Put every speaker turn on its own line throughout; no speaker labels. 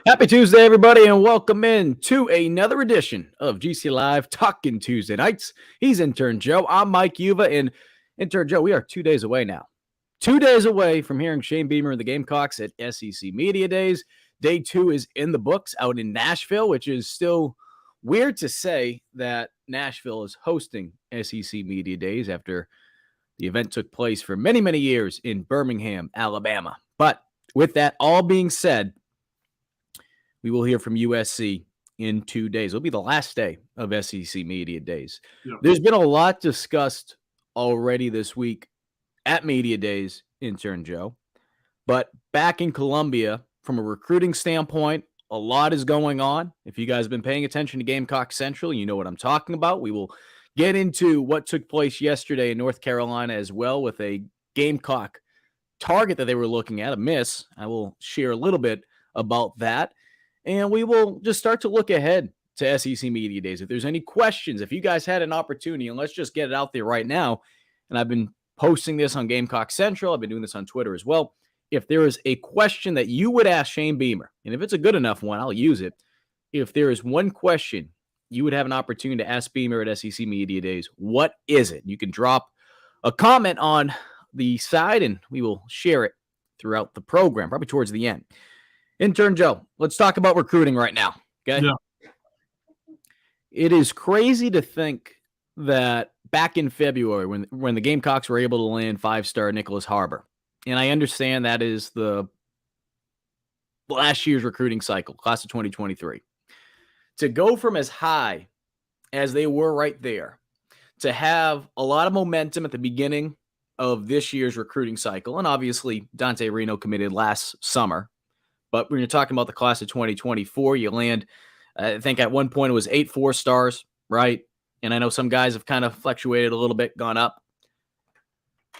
Happy Tuesday, everybody, and welcome in to another edition of GC Live Talking Tuesday Nights. He's Intern Joe. I'm Mike Yuva, and Intern Joe, we are 2 days away now. 2 days away from hearing Shane Beamer and the Gamecocks at SEC Media Days. Day 2 is in the books out in Nashville, which is still weird to say that Nashville is hosting SEC Media Days after the event took place for many, many years in Birmingham, Alabama. But with that all being said, we will hear from USC in 2 days. It'll be the last day of SEC Media Days.
Yeah.
There's been a lot discussed already this week at Media Days, Intern Joe. But back in Columbia, from a recruiting standpoint, a lot is going on. If you guys have been paying attention to Gamecock Central, you know what I'm talking about. We will get into what took place yesterday in North Carolina as well with a Gamecock target that they were looking at, a miss. I will share a little bit about that. And we will just start to look ahead to SEC Media Days. If there's any questions, if you guys had an opportunity, and let's just get it out there right now, and I've been posting this on Gamecock Central, I've been doing this on Twitter as well. If there is a question that you would ask Shane Beamer, and if it's a good enough one, I'll use it. If there is one question you would have an opportunity to ask Beamer at SEC Media Days, what is it? You can drop a comment on the side, and we will share it throughout the program, probably towards the end. Intern Joe, let's talk about recruiting right now, okay?
Yeah.
It is crazy to think that back in February when the Gamecocks were able to land 5-star Nicholas Harbor, and I understand that is the last year's recruiting cycle, class of 2023, to go from as high as they were right there to have a lot of momentum at the beginning of this year's recruiting cycle, and obviously Dante Reno committed last summer. But when you're talking about the class of 2024, you land, I think at one point it was 8 4-stars, right? And I know some guys have kind of fluctuated a little bit, gone up.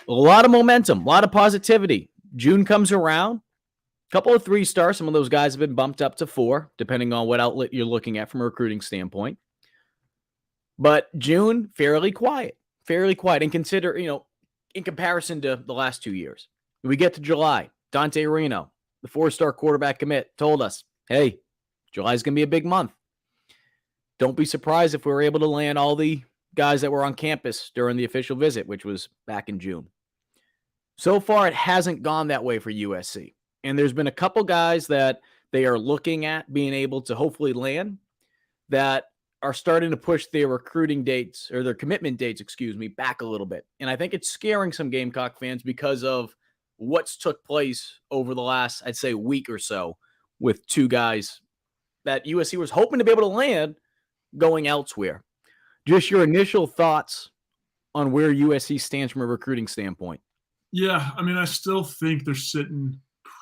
A lot of momentum, a lot of positivity. June comes around, a couple of 3-stars. Some of those guys have been bumped up to 4, depending on what outlet you're looking at from a recruiting standpoint. But June, fairly quiet. And consider, in comparison to the last 2 years. We get to July, Dante Reno, the 4-star quarterback commit, told us, hey, July's going to be a big month. Don't be surprised if we were able to land all the guys that were on campus during the official visit, which was back in June. So far, it hasn't gone that way for USC. And there's been a couple guys that they are looking at being able to hopefully land that are starting to push their recruiting dates, or their commitment dates, back a little bit. And I think it's scaring some Gamecock fans because of what's took place over the last, I'd say, week or so with 2 guys that USC was hoping to be able to land going elsewhere. Just your initial thoughts on where USC stands from a recruiting standpoint.
Yeah, I mean, I still think they're sitting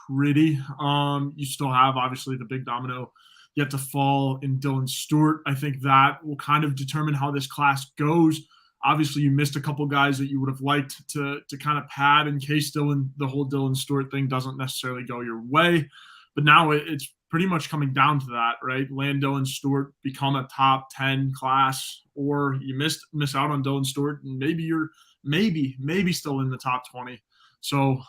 pretty. You still have, obviously, the big domino yet to fall in Dylan Stewart. I think that will kind of determine how this class goes. Obviously, you missed a couple guys that you would have liked to kind of pad in case the whole Dylan Stewart thing doesn't necessarily go your way. But now it's pretty much coming down to that, right? Land Dylan Stewart, become a top 10 class, or you miss out on Dylan Stewart, and maybe you're maybe still in the top 20. So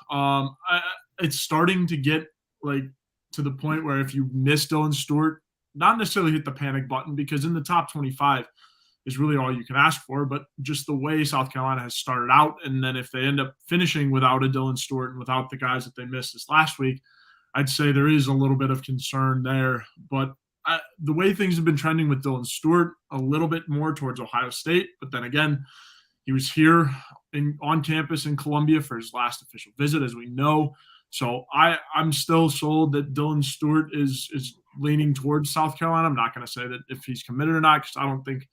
it's starting to get like to the point where if you miss Dylan Stewart, not necessarily hit the panic button, because in the top 25 is really all you can ask for, but just the way South Carolina has started out, and then if they end up finishing without a Dylan Stewart and without the guys that they missed this last week, I'd say there is a little bit of concern there. But the way things have been trending with Dylan Stewart, a little bit more towards Ohio State, but then again, he was here on campus in Columbia for his last official visit, as we know. So I'm still sold that Dylan Stewart is leaning towards South Carolina. I'm not going to say that if he's committed or not, because I don't think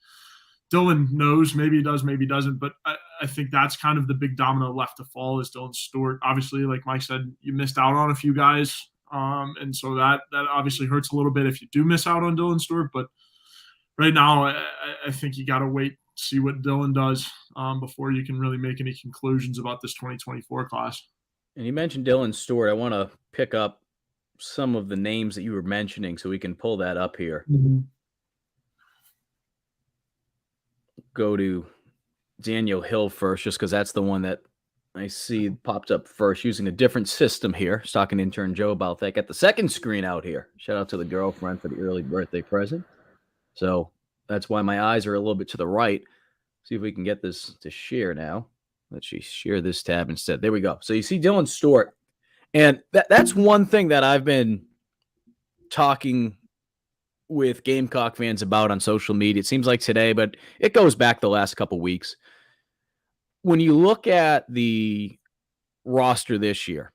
Dylan knows. Maybe he does, maybe he doesn't. But I think that's kind of the big domino left to fall is Dylan Stewart. Obviously, like Mike said, you missed out on a few guys. And so that obviously hurts a little bit if you do miss out on Dylan Stewart. But right now, I think you got to wait, see what Dylan does before you can really make any conclusions about this 2024 class.
And you mentioned Dylan Stewart. I want to pick up some of the names that you were mentioning so we can pull that up here.
Mm-hmm.
Go to Daniel Hill first, just because that's the one that I see it popped up first using a different system here. I was talking to intern Joe about that. Got the second screen out here. Shout out to the girlfriend for the early birthday present. So that's why my eyes are a little bit to the right. See if we can get this to share now. Let's share this tab instead. There we go. So you see Dylan Stewart. And that's one thing that I've been talking with Gamecock fans about on social media. It seems like today, but it goes back the last couple weeks. When you look at the roster this year,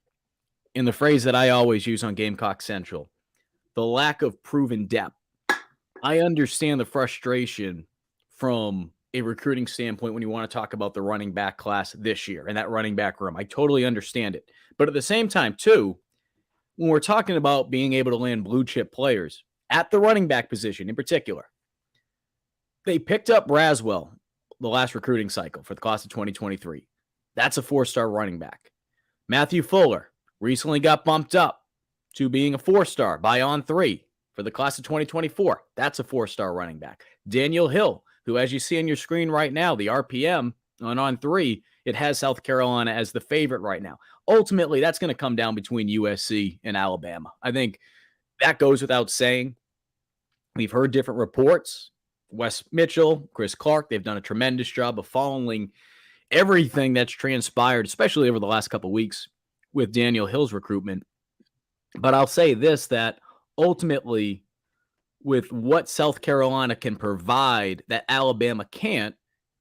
in the phrase that I always use on Gamecock Central, the lack of proven depth. I understand the frustration from a recruiting standpoint when you want to talk about the running back class this year and that running back room. I totally understand it. But at the same time, too, when we're talking about being able to land blue chip players at the running back position in particular, they picked up Braswell the last recruiting cycle for the class of 2023. That's a 4-star running back. Matthew Fuller recently got bumped up to being a 4-star by On3 for the class of 2024. That's a 4-star running back. Daniel Hill, who, as you see on your screen right now, the RPM on 3, it has South Carolina as the favorite right now. Ultimately, that's going to come down between USC and Alabama. I think that goes without saying. We've heard different reports. Wes Mitchell, Chris Clark, they've done a tremendous job of following everything that's transpired, especially over the last couple of weeks with Daniel Hill's recruitment. But I'll say this, that ultimately, with what South Carolina can provide that Alabama can't,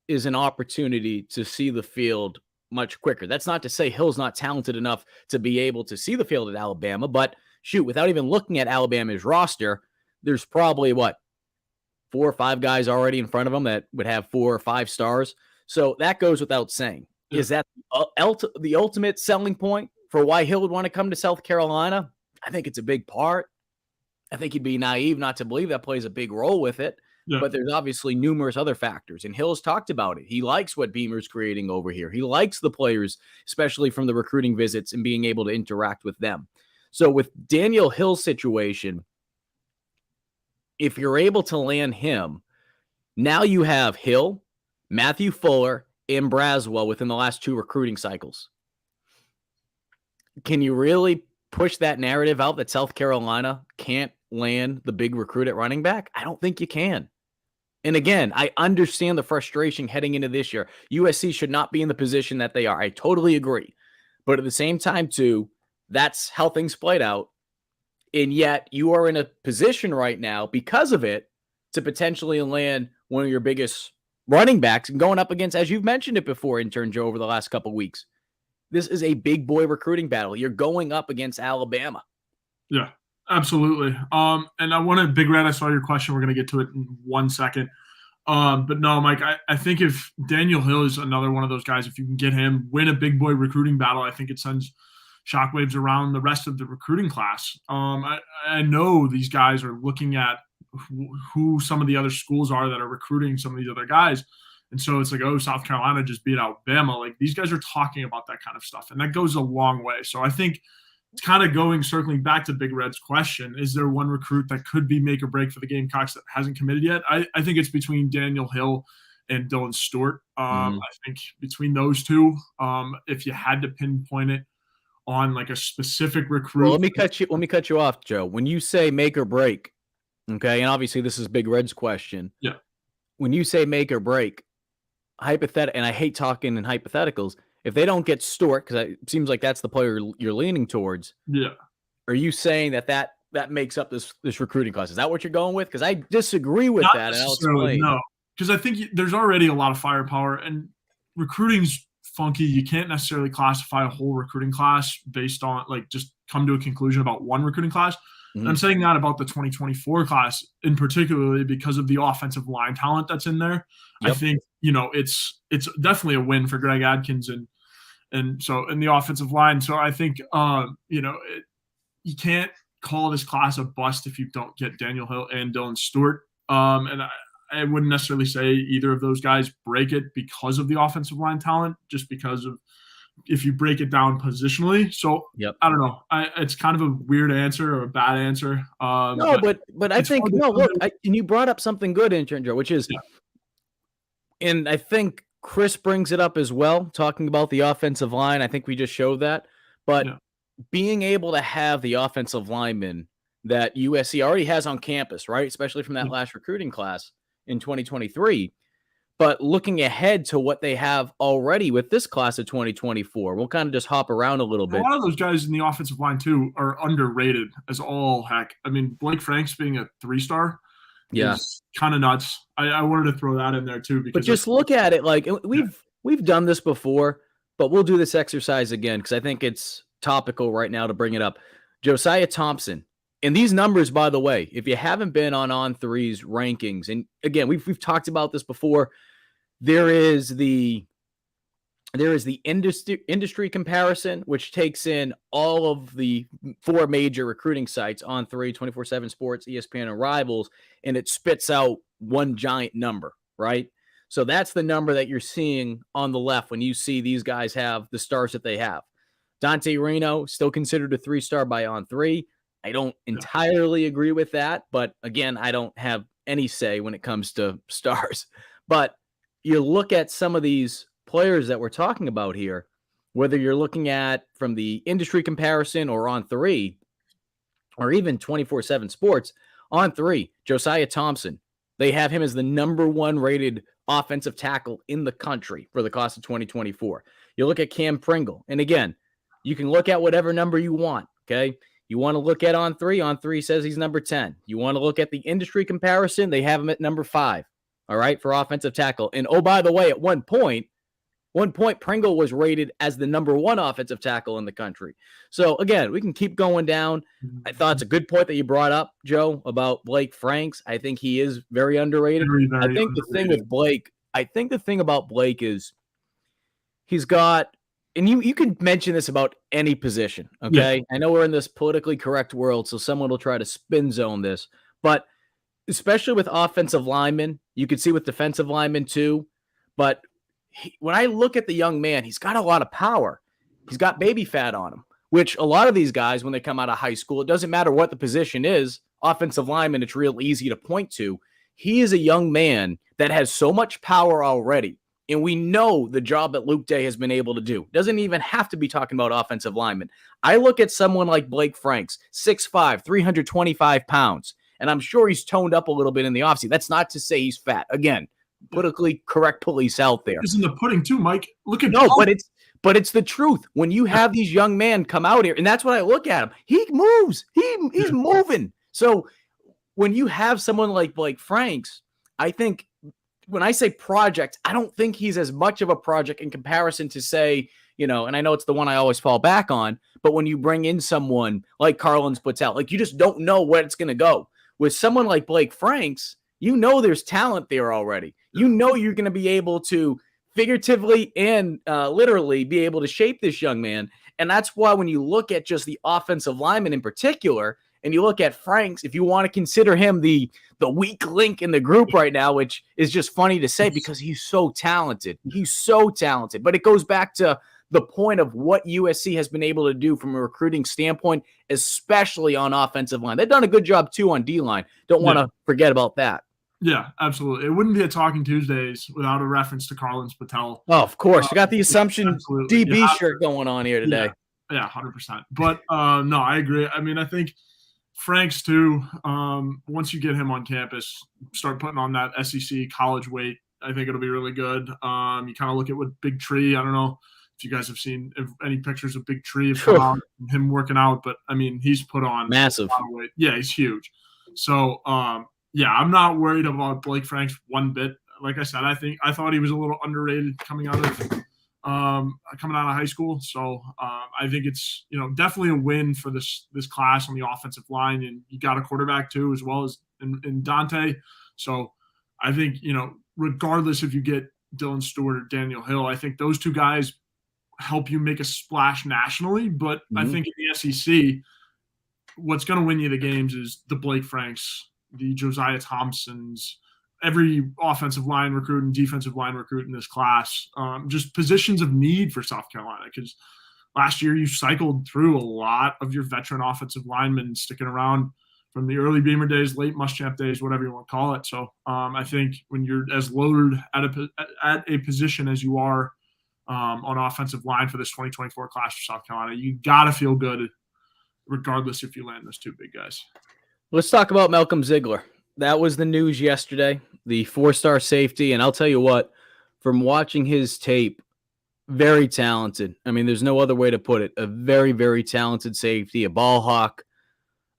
is an opportunity to see the field much quicker. That's not to say Hill's not talented enough to be able to see the field at Alabama, but shoot, without even looking at Alabama's roster, there's probably 4 or 5 guys already in front of them that would have 4 or 5 stars. So that goes without saying. Yeah. Is that the ultimate selling point for why Hill would want to come to South Carolina? I think it's a big part. I think you'd be naive not to believe that plays a big role with it. Yeah. But there's obviously numerous other factors. And Hill's talked about it. He likes what Beamer's creating over here. He likes the players, especially from the recruiting visits and being able to interact with them. So with Daniel Hill's situation, if you're able to land him, now you have Hill, Matthew Fuller, and Braswell within the last 2 recruiting cycles. Can you really push that narrative out that South Carolina can't land the big recruit at running back? I don't think you can. And again, I understand the frustration heading into this year. USC should not be in the position that they are. I totally agree. But at the same time, too, that's how things played out. And yet you are in a position right now because of it to potentially land one of your biggest running backs and going up against, as you've mentioned it before, intern Joe, over the last couple of weeks. This is a big boy recruiting battle. You're going up against Alabama.
Yeah, absolutely. And I want to, Big Red, I saw your question. We're going to get to it in 1 second. But no, Mike, I think if Daniel Hill is another one of those guys, if you can get him, win a big boy recruiting battle, I think it sends shockwaves around the rest of the recruiting class. I know these guys are looking at who some of the other schools are that are recruiting some of these other guys. And so it's like, oh, South Carolina just beat Alabama. Like, these guys are talking about that kind of stuff. And that goes a long way. So I think it's kind of circling back to Big Red's question. Is there one recruit that could be make or break for the Gamecocks that hasn't committed yet? I think it's between Daniel Hill and Dylan Stewart. I think between those two, if you had to pinpoint it on like a specific recruit.
Well, let me cut you off, Joe. When you say make or break, okay, and obviously this is Big Red's question.
Yeah.
When you say make or break, and I hate talking in hypotheticals, if they don't get Stewart, because it seems like that's the player you're leaning towards.
Yeah.
Are you saying that makes up this recruiting class? Is that what you're going with? Because I disagree with
Not
that, and I'll
necessarily,
explain.
no, because I think there's already a lot of firepower, and recruiting's funky. You can't necessarily classify a whole recruiting class based on just come to a conclusion about one recruiting class. And I'm saying that about the 2024 class in particularly because of the offensive line talent that's in there. Yep. I think, it's definitely a win for Greg Adkins and so in the offensive line. So I think, you can't call this class a bust if you don't get Daniel Hill and Dylan Stewart. And I wouldn't necessarily say either of those guys break it because of the offensive line talent, just because of if you break it down positionally. So
yep.
I don't know. It's kind of a weird answer or a bad answer.
No, but I think, no, look, and you brought up something good, intern Joe, which is, and I think Chris brings it up as well, talking about the offensive line. I think we just showed that. But
Yeah.
being able to have the offensive linemen that USC already has on campus, right? Especially from that
Yeah.
last recruiting class in 2023. But looking ahead to what they have already with this class of 2024, we'll kind of just hop around a little
A
bit.
lot of those guys in the offensive line too are underrated as all heck. I mean, Blake Franks being a 3-star
Yeah.
is kind of nuts. I wanted to throw that in there too
But
because
just look at it like
yeah,
we've done this before, but we'll do this exercise again because I think it's topical right now to bring it up. Josiah Thompson. And these numbers, by the way, if you haven't been on three's rankings, and again, we've talked about this before, there is the industry comparison, which takes in all of the 4 major recruiting sites on 3, 24/7 Sports, ESPN, and Rivals, and it spits out one giant number, right? So that's the number that you're seeing on the left when you see these guys have the stars that they have. Dante Reno, still considered a 3-star by On3. I don't
yeah,
entirely agree with that, but again, I don't have any say when it comes to stars. But you look at some of these players that we're talking about here, whether you're looking at from the industry comparison or On3, or even 24/7 Sports, On3, Josiah Thompson, they have him as the number 1 rated offensive tackle in the country for the class of 2024. You look at Cam Pringle, and again, you can look at whatever number you want, okay? You want to look at On3 says he's number 10. You want to look at the industry comparison, they have him at number 5, all right, for offensive tackle. And oh, by the way, at one point, Pringle was rated as the number 1 offensive tackle in the country. So again, we can keep going down. I thought it's a good point that you brought up, Joe, about Blake Franks. I think he is very underrated.
very, very
I think
underrated.
the thing with Blake, I think the thing about Blake is he's got, and you can mention this about any position, okay?
Yeah.
I know we're in this politically correct world, so someone will try to spin zone this, but especially with offensive linemen, you can see with defensive linemen too, but when I look at the young man, he's got a lot of power. He's got baby fat on him, which a lot of these guys, when they come out of high school, it doesn't matter what the position is, offensive lineman, it's real easy to point to. He is a young man that has so much power already. And we know the job that Luke Day has been able to do. Doesn't even have to be talking about offensive linemen. I look at someone like Blake Franks, 6'5", 325 pounds, and I'm sure he's toned up a little bit in the offseason. That's not to say he's fat. Again, politically correct police out there.
It's in the pudding too, Mike. Look at
but it's the truth. When you have these young men come out here, and that's what I look at him. He moves. He's moving. So when you have someone like Blake Franks, I think when I say project, I don't think he's as much of a project in comparison to say, and I know it's the one I always fall back on, but when you bring in someone like Carlin Splitout, like you just don't know where it's going to go. With someone like Blake Franks, there's talent there already. You're going to be able to figuratively and literally be able to shape this young man. And that's why when you look at just the offensive lineman in particular, and you look at Franks, if you want to consider him the weak link in the group right now, which is just funny to say because he's so talented. He's so talented. But it goes back to the point of what USC has been able to do from a recruiting standpoint, especially on offensive line. They've done a good job, too, on D-line. Don't want to forget about that.
Yeah, absolutely. It wouldn't be a Talking Tuesdays without a reference to Carlin Splitout.
Oh, of course. You got the Assumption
absolutely.
DB shirt going on here today.
Yeah, 100%. But, no, I agree. I mean, I think Franks, too, once you get him on campus, start putting on that SEC college weight, I think it'll be really good. You kind of look at what Big Tree, I don't know if you guys have seen any pictures of Big Tree, him working out, but, I mean, he's put on
massive
a lot of weight. Yeah, he's huge. So, yeah, I'm not worried about Blake Franks one bit. Like I said, I thought he was a little underrated coming out of high school. So I think it's definitely a win for this class on the offensive line, and you got a quarterback too, as well as in Dante. So I think regardless if you get Dylan Stewart or Daniel Hill, I think those 2 guys help you make a splash nationally. But I think in the SEC, what's going to win you the games is the Blake Franks, the Josiah Thompsons, every offensive line recruit and defensive line recruit in this class, just positions of need for South Carolina. Because last year you cycled through a lot of your veteran offensive linemen sticking around from the early Beamer days, late Muschamp days, whatever you want to call it. So I think when you're as loaded at a position as you are on offensive line for this 2024 class for South Carolina, you got to feel good regardless if you land those two big guys.
Let's talk about Malcolm Ziegler. That was the news yesterday, the 4-star safety. And I'll tell you what, from watching his tape, very talented. I mean, there's no other way to put it. A very, very talented safety, a ball hawk.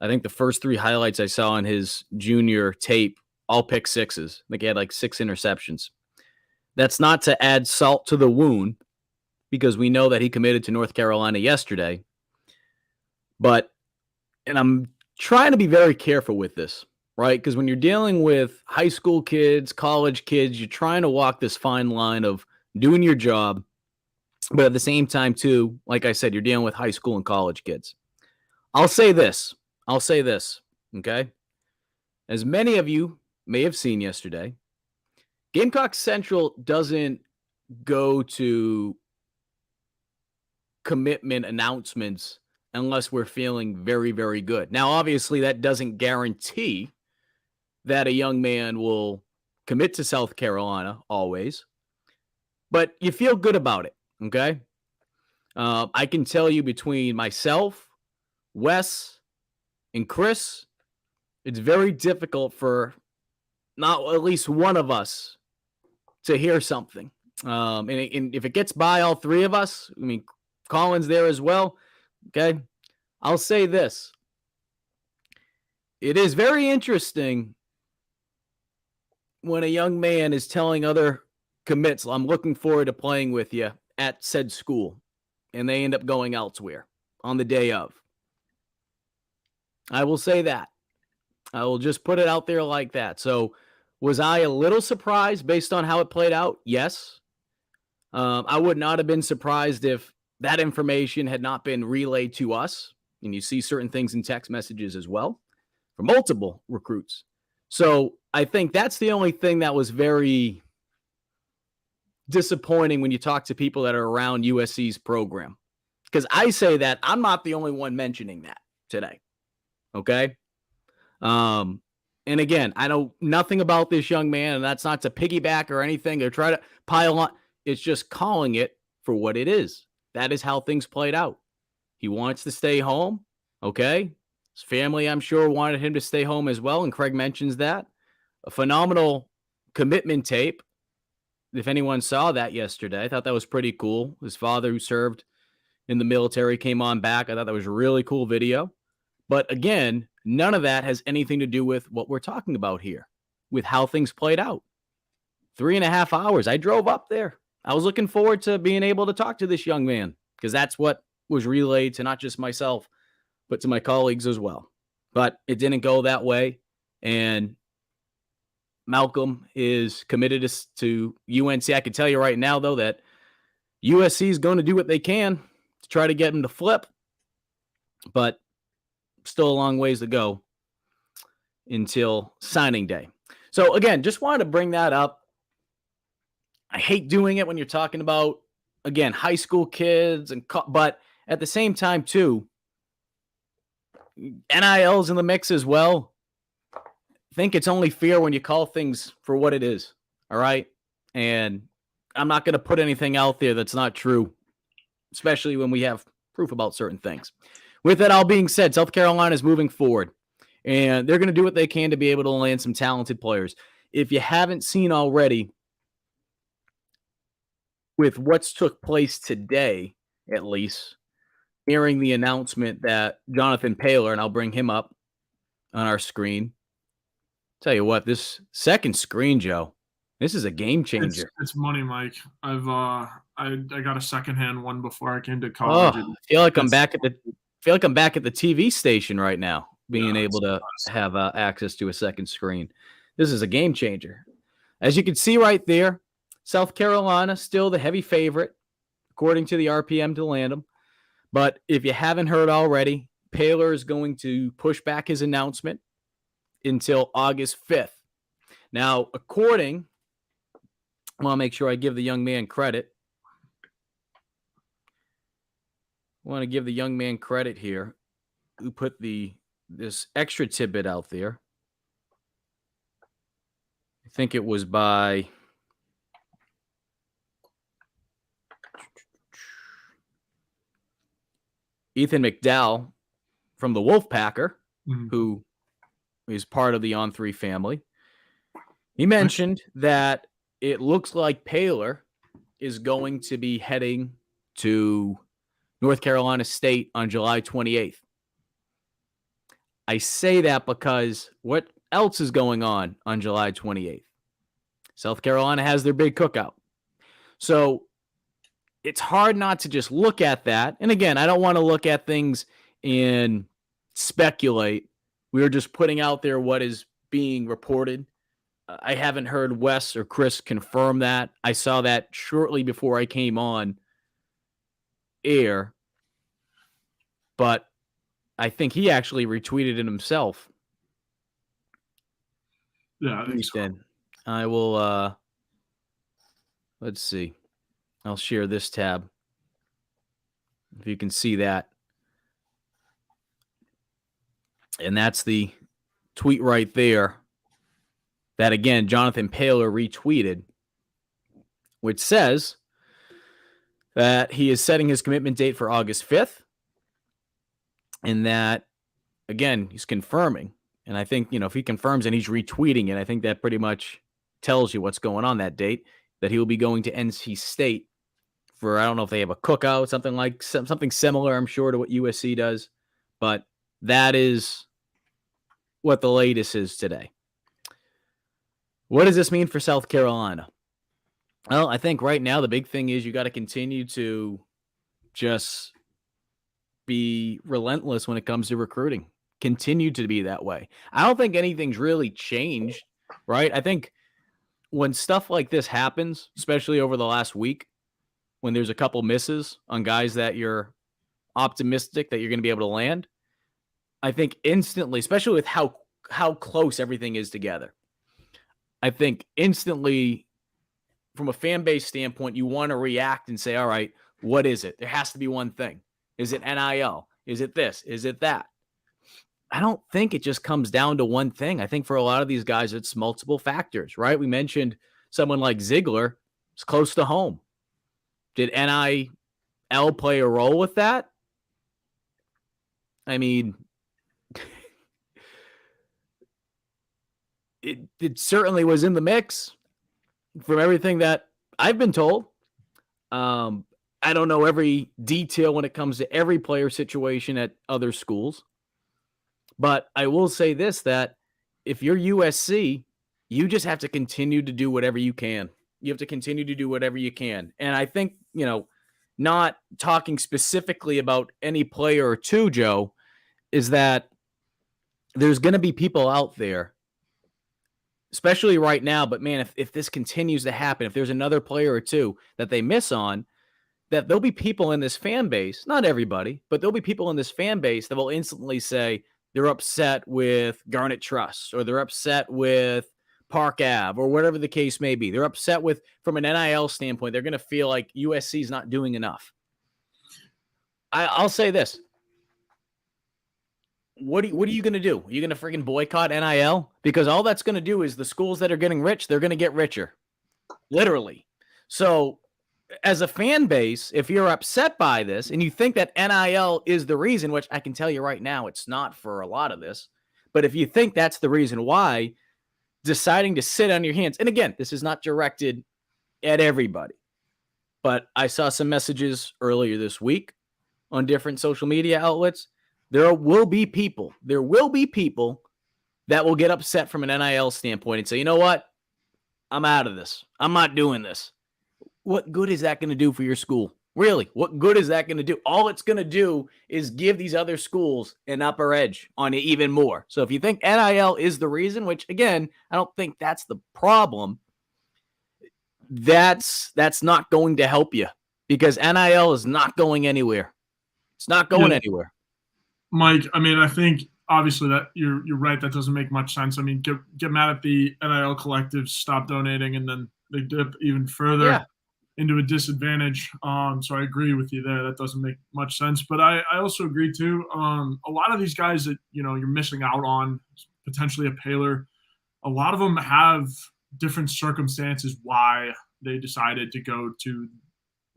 I think the first 3 highlights I saw on his junior tape, all pick sixes. I think he had like 6 interceptions. That's not to add salt to the wound, because we know that he committed to North Carolina yesterday. But, and I'm trying to be very careful with this, right? Because when you're dealing with high school kids, college kids, you're trying to walk this fine line of doing your job. But at the same time, too, like I said, you're dealing with high school and college kids. I'll say this, okay? As many of you may have seen yesterday, Gamecock Central doesn't go to commitment announcements unless we're feeling very, very good. Now, obviously, that doesn't guarantee that a young man will commit to South Carolina always, but you feel good about it, okay? I can tell you, between myself, Wes, and Chris, it's very difficult for not at least one of us to hear something. And if it gets by all 3 of us, I mean, Colin's there as well, okay? I'll say this. It is very interesting when a young man is telling other commits, I'm looking forward to playing with you at said school, and they end up going elsewhere on the day of. I will say that. I will just put it out there like that. So, was I a little surprised based on how it played out? Yes. I would not have been surprised if that information had not been relayed to us. And you see certain things in text messages as well for multiple recruits. So I think that's the only thing that was very disappointing when you talk to people that are around USC's program. Because I say that I'm not the only one mentioning that today. Okay? And again, I know nothing about this young man, and that's not to piggyback or anything or try to pile on. It's just calling it for what it is. That is how things played out. He wants to stay home. Okay. His family, I'm sure, wanted him to stay home as well. And Craig mentions that. A phenomenal commitment tape. If anyone saw that yesterday, I thought that was pretty cool. His father, who served in the military, came on back. I thought that was a really cool video. But again, none of that has anything to do with what we're talking about here, with how things played out. 3.5 hours. I drove up there. I was looking forward to being able to talk to this young man, because that's what was relayed to not just myself, but to my colleagues as well. But it didn't go that way. And Malcolm is committed to UNC. I can tell you right now, though, that USC is going to do what they can to try to get him to flip. But still a long ways to go until signing day. So, again, just wanted to bring that up. I hate doing it when you're talking about, again, high school kids, but at the same time, too, NIL's in the mix as well. I think it's only fair when you call things for what it is, all right? And I'm not going to put anything out there that's not true, especially when we have proof about certain things. With that all being said, South Carolina is moving forward, and they're going to do what they can to be able to land some talented players. If you haven't seen already, with what's took place today, at least, hearing the announcement that Jonathan Paylor, and I'll bring him up on our screen. Tell you what, this second screen, Joe, this is a game changer.
It's money, Mike. I got a secondhand one before I came to college.
Oh, I feel like I'm back at the TV station right now, being able to have access to a second screen. This is a game changer. As you can see right there, South Carolina still the heavy favorite, according to the RPM, to land them. But if you haven't heard already, Paylor is going to push back his announcement until August 5th. Now, I want to make sure I give the young man credit. I want to give the young man credit here, who put the this extra tidbit out there. I think it was by Ethan McDowell from the Wolfpacker, who is part of the On3 family. He mentioned that it looks like Paler is going to be heading to North Carolina State on July 28th. I say that because what else is going on July 28th? South Carolina has their big cookout. So it's hard not to just look at that. And again, I don't want to look at things and speculate. We are just putting out there what is being reported. I haven't heard Wes or Chris confirm that. I saw that shortly before I came on air. But I think he actually retweeted it himself.
Yeah, I think so.
I will, let's see. I'll share this tab. If you can see that. And that's the tweet right there that, again, Jonathan Paler retweeted, which says that he is setting his commitment date for August 5th. And that, again, he's confirming. And I think, if he confirms and he's retweeting it, I think that pretty much tells you what's going on that date, that he will be going to NC State for, I don't know if they have a cookout, something similar, I'm sure, to what USC does. But that is what the latest is today. What does this mean for South Carolina? Well, I think right now the big thing is you got to continue to just be relentless when it comes to recruiting. Continue to be that way. I don't think anything's really changed, right? I think when stuff like this happens, especially over the last week, when there's a couple misses on guys that you're optimistic that you're going to be able to land, I think instantly, especially with how close everything is together, I think instantly from a fan base standpoint, you want to react and say, all right, what is it? There has to be one thing. Is it NIL? Is it this? Is it that? I don't think it just comes down to one thing. I think for a lot of these guys, it's multiple factors, right? We mentioned someone like Ziegler is close to home. Did NIL play a role with that? I mean, it certainly was in the mix from everything that I've been told. I don't know every detail when it comes to every player situation at other schools. But I will say this, that if you're USC, you just have to continue to do whatever you can. You have to continue to do whatever you can. And I think, not talking specifically about any player or two, Joe, is that there's going to be people out there, especially right now, but man, if this continues to happen, if there's another player or two that they miss on, that there'll be people in this fan base, not everybody, but there'll be people in this fan base that will instantly say they're upset with Garnet Trust, or they're upset with Park Ave, or whatever the case may be. They're upset with, from an NIL standpoint, they're going to feel like USC is not doing enough. I'll say this. What are you going to do? Are you going to freaking boycott NIL? Because all that's going to do is the schools that are getting rich, they're going to get richer. Literally. So as a fan base, if you're upset by this and you think that NIL is the reason, which I can tell you right now, it's not for a lot of this, but if you think that's the reason why, deciding to sit on your hands, and again, this is not directed at everybody, but I saw some messages earlier this week on different social media outlets. There will be people that will get upset from an NIL standpoint and say, you know what? I'm out of this. I'm not doing this. What good is that going to do for your school? Really, what good is that going to do? All it's going to do is give these other schools an upper edge on it even more. So if you think NIL is the reason, which again, I don't think that's the problem, that's not going to help you, because NIL is not going anywhere. It's not going anywhere.
Mike, I mean, I think obviously that you're right. That doesn't make much sense. I mean, get mad at the NIL collectives, stop donating, and then they dip even further.
Yeah.
into a disadvantage. So I agree with you there. That doesn't make much sense. But I also agree too. A lot of these guys that you're missing out on, potentially a Paler, a lot of them have different circumstances why they decided to go to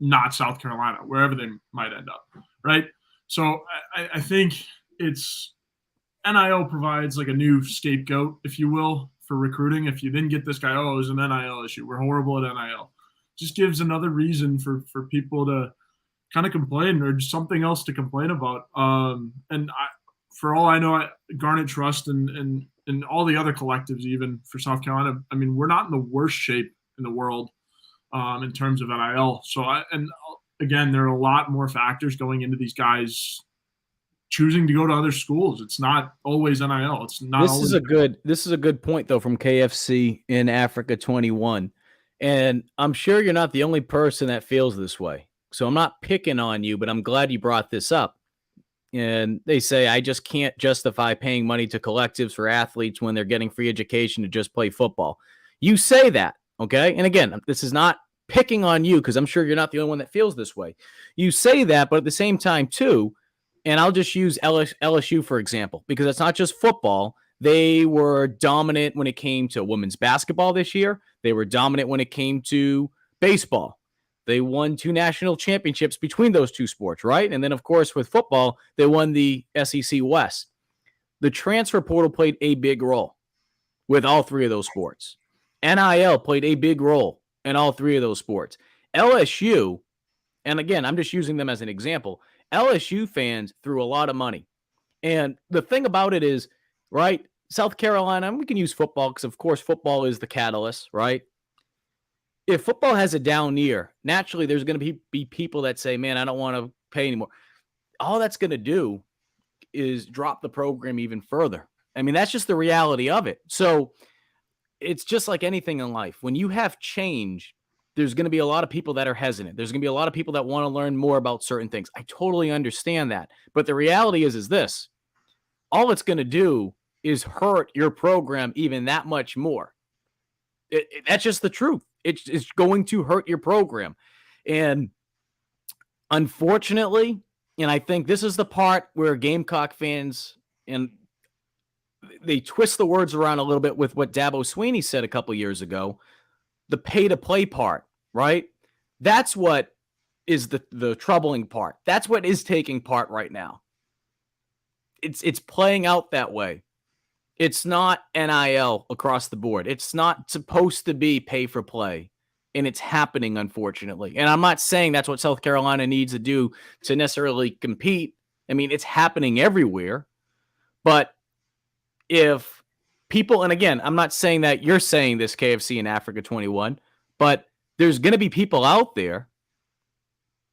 not South Carolina, wherever they might end up, right? So I think it's NIL provides like a new scapegoat, if you will, for recruiting. If you didn't get this guy, oh, it was an NIL issue. We're horrible at NIL. Just gives another reason for people to kind of complain or just something else to complain about. For all I know, Garnet Trust and all the other collectives, even for South Carolina, I mean, we're not in the worst shape in the world in terms of NIL. So, again, there are a lot more factors going into these guys choosing to go to other schools. It's not always NIL. It's not.
This is a good point though from KFC in Africa 21. And I'm sure you're not the only person that feels this way. So I'm not picking on you, but I'm glad you brought this up. And they say, I just can't justify paying money to collectives for athletes when they're getting free education to just play football. You say that, okay? And again, this is not picking on you because I'm sure you're not the only one that feels this way. You say that, but at the same time, too, and I'll just use LSU, for example, because it's not just football. They were dominant when it came to women's basketball this year. They were dominant when it came to baseball. They won 2 national championships between those 2 sports, right? And then, of course, with football, they won the SEC West. The transfer portal played a big role with all 3 of those sports. NIL played a big role in all 3 of those sports. LSU, and again, I'm just using them as an example, LSU fans threw a lot of money. And the thing about it is, right, South Carolina, we can use football because, of course, football is the catalyst, right? If football has a down year, naturally there's going to be people that say, man, I don't want to pay anymore. All that's going to do is drop the program even further. I mean, that's just the reality of it. So it's just like anything in life. When you have change, there's going to be a lot of people that are hesitant. There's going to be a lot of people that want to learn more about certain things. I totally understand that. But the reality is this. All it's going to do is hurt your program even that much more. That's just the truth. It's going to hurt your program. And unfortunately, and I think this is the part where Gamecock fans, and they twist the words around a little bit with what Dabo Swinney said a couple years ago, the pay-to-play part, right? That's what is the troubling part. That's what is taking part right now. It's playing out that way. It's not NIL across the board. It's not supposed to be pay for play, and it's happening, unfortunately. And I'm not saying that's what South Carolina needs to do to necessarily compete. I mean, it's happening everywhere. But if people, and again, I'm not saying that you're saying this, KFC in Africa 21, but there's going to be people out there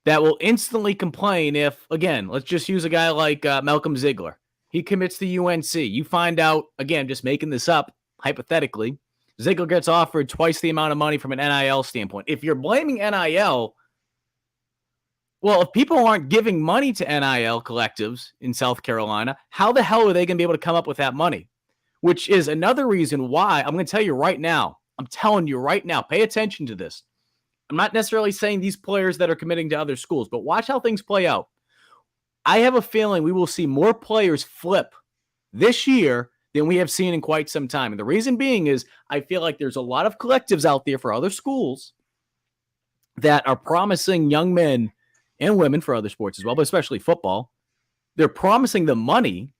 that will instantly complain if, again, let's just use a guy like Malcolm Ziegler. He commits to UNC. You find out, again, just making this up, hypothetically, Ziegler gets offered twice the amount of money from an NIL standpoint. If you're blaming NIL, well, if people aren't giving money to NIL collectives in South Carolina, how the hell are they going to be able to come up with that money? Which is another reason why I'm going to tell you right now. I'm telling you right now, pay attention to this. I'm not necessarily saying these players that are committing to other schools, but watch how things play out. I have a feeling we will see more players flip this year than we have seen in quite some time. And the reason being is I feel like there's a lot of collectives out there for other schools that are promising young men and women for other sports as well, but especially football. They're promising the money,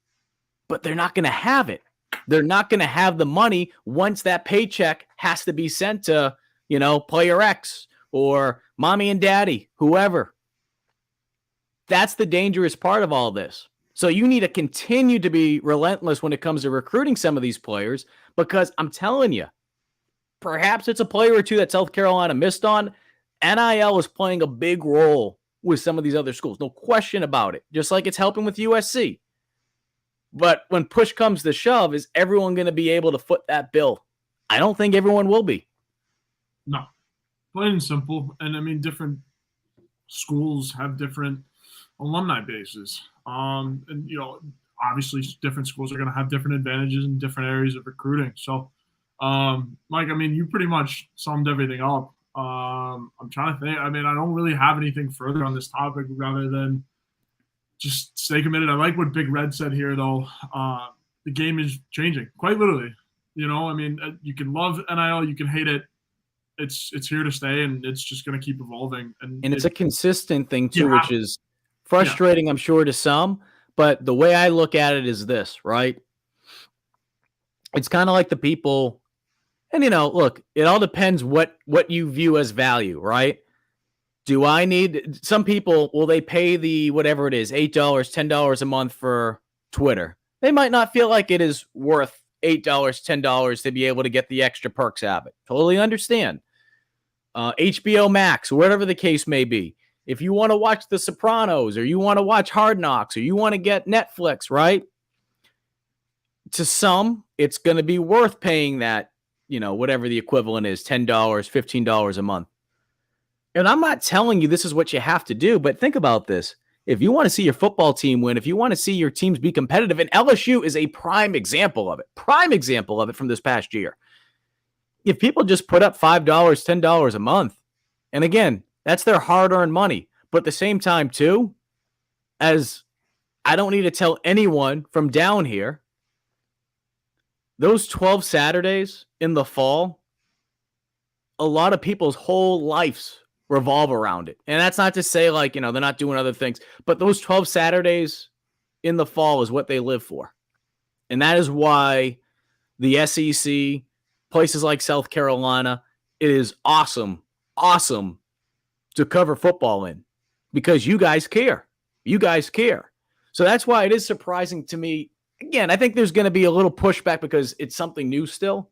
but they're not going to have it. They're not going to have the money once that paycheck has to be sent to, player X or mommy and daddy, whoever. That's the dangerous part of all this. So you need to continue to be relentless when it comes to recruiting some of these players, because I'm telling you, perhaps it's a player or two that South Carolina missed on. NIL is playing a big role with some of these other schools. No question about it. Just like it's helping with USC. But when push comes to shove, is everyone going to be able to foot that bill? I don't think everyone will be.
No. Plain and simple. And I mean, different schools have different alumni bases. And obviously different schools are going to have different advantages in different areas of recruiting. So, Mike, I mean, you pretty much summed everything up. I'm trying to think. I mean, I don't really have anything further on this topic rather than just stay committed. I like what Big Red said here, though. The game is changing, quite literally. You know, I mean, you can love NIL, you can hate it. It's here to stay, and it's just going to keep evolving.
And it's a consistent thing too, which is
yeah.
frustrating, I'm sure, to some. But the way I look at it is this, right? It's kind of like the people, and look, it all depends what you view as value, right? Do I need some people? Will they pay the whatever it is, $8, $10 a month for Twitter? They might not feel like it is worth $8, $10 to be able to get the extra perks out of it. Totally understand. HBO Max, whatever the case may be. If you want to watch The Sopranos, or you want to watch Hard Knocks, or you want to get Netflix, right? To some, it's going to be worth paying that, whatever the equivalent is, $10, $15 a month. And I'm not telling you this is what you have to do, but think about this. If you want to see your football team win, if you want to see your teams be competitive, and LSU is a prime example of it from this past year. If people just put up $5, $10 a month, and again, that's their hard-earned money. But at the same time, too, as I don't need to tell anyone from down here, those 12 Saturdays in the fall, a lot of people's whole lives revolve around it. And that's not to say like, they're not doing other things, but those 12 Saturdays in the fall is what they live for. And that is why the SEC, places like South Carolina, it is awesome to cover football in, because you guys care. You guys care. So that's why it is surprising to me. Again, I think there's going to be a little pushback because it's something new still.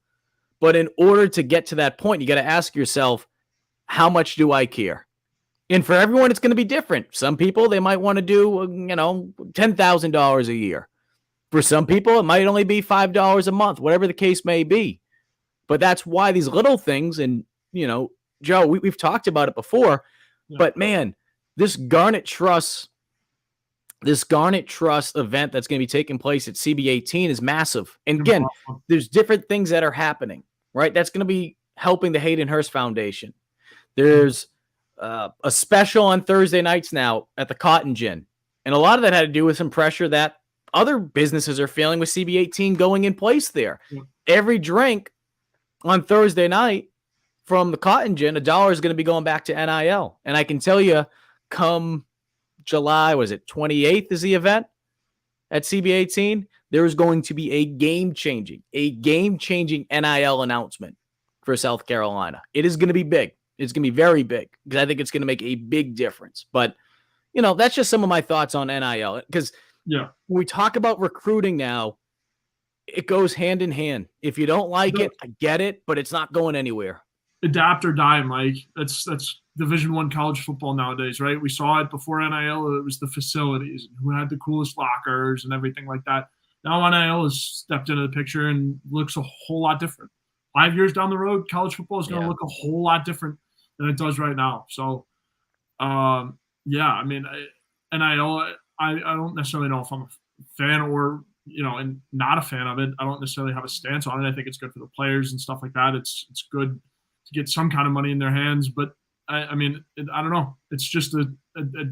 But in order to get to that point, you got to ask yourself, how much do I care? And for everyone, it's going to be different. Some people, they might want to do, $10,000 a year. For some people, it might only be $5 a month, whatever the case may be. But that's why these little things, and, Joe, we've talked about it before, but man, this Garnet Trust event that's going to be taking place at CB18 is massive. And again, there's different things that are happening, right? That's going to be helping the Hayden Hurst Foundation. There's a special on Thursday nights now at the Cotton Gin. And a lot of that had to do with some pressure that other businesses are feeling with CB18 going in place there. Yeah. Every drink on Thursday night from the Cotton Gin, $1 is going to be going back to NIL. And I can tell you, come July, 28th is the event at CB18, there is going to be a game-changing NIL announcement for South Carolina. It is going to be big. It's going to be very big, because I think it's going to make a big difference. But, that's just some of my thoughts on NIL. Because when we talk about recruiting now, it goes hand in hand. If you don't like it, I get it, but it's not going anywhere.
Adapt or die, Mike. That's Division I college football nowadays, right? We saw it before NIL. It was the facilities, who had the coolest lockers and everything like that. Now NIL has stepped into the picture and looks a whole lot different. 5 years down the road, college football is going to look a whole lot different than it does right now. So, I mean, NIL, I don't necessarily know if I'm a fan or, and not a fan of it. I don't necessarily have a stance on it. I think it's good for the players and stuff like that. It's good to get some kind of money in their hands, but I don't know. It's just a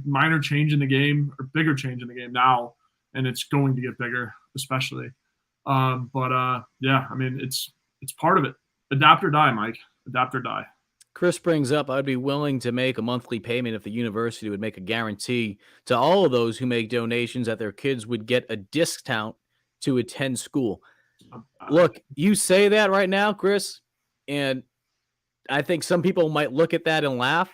minor change in the game, or bigger change in the game now, and it's going to get bigger, especially. I mean, it's part of it. Adapt or die, Mike. Adapt or die.
Chris brings up, I'd be willing to make a monthly payment if the university would make a guarantee to all of those who make donations that their kids would get a discount to attend school. Look, you say that right now, Chris, and I think some people might look at that and laugh,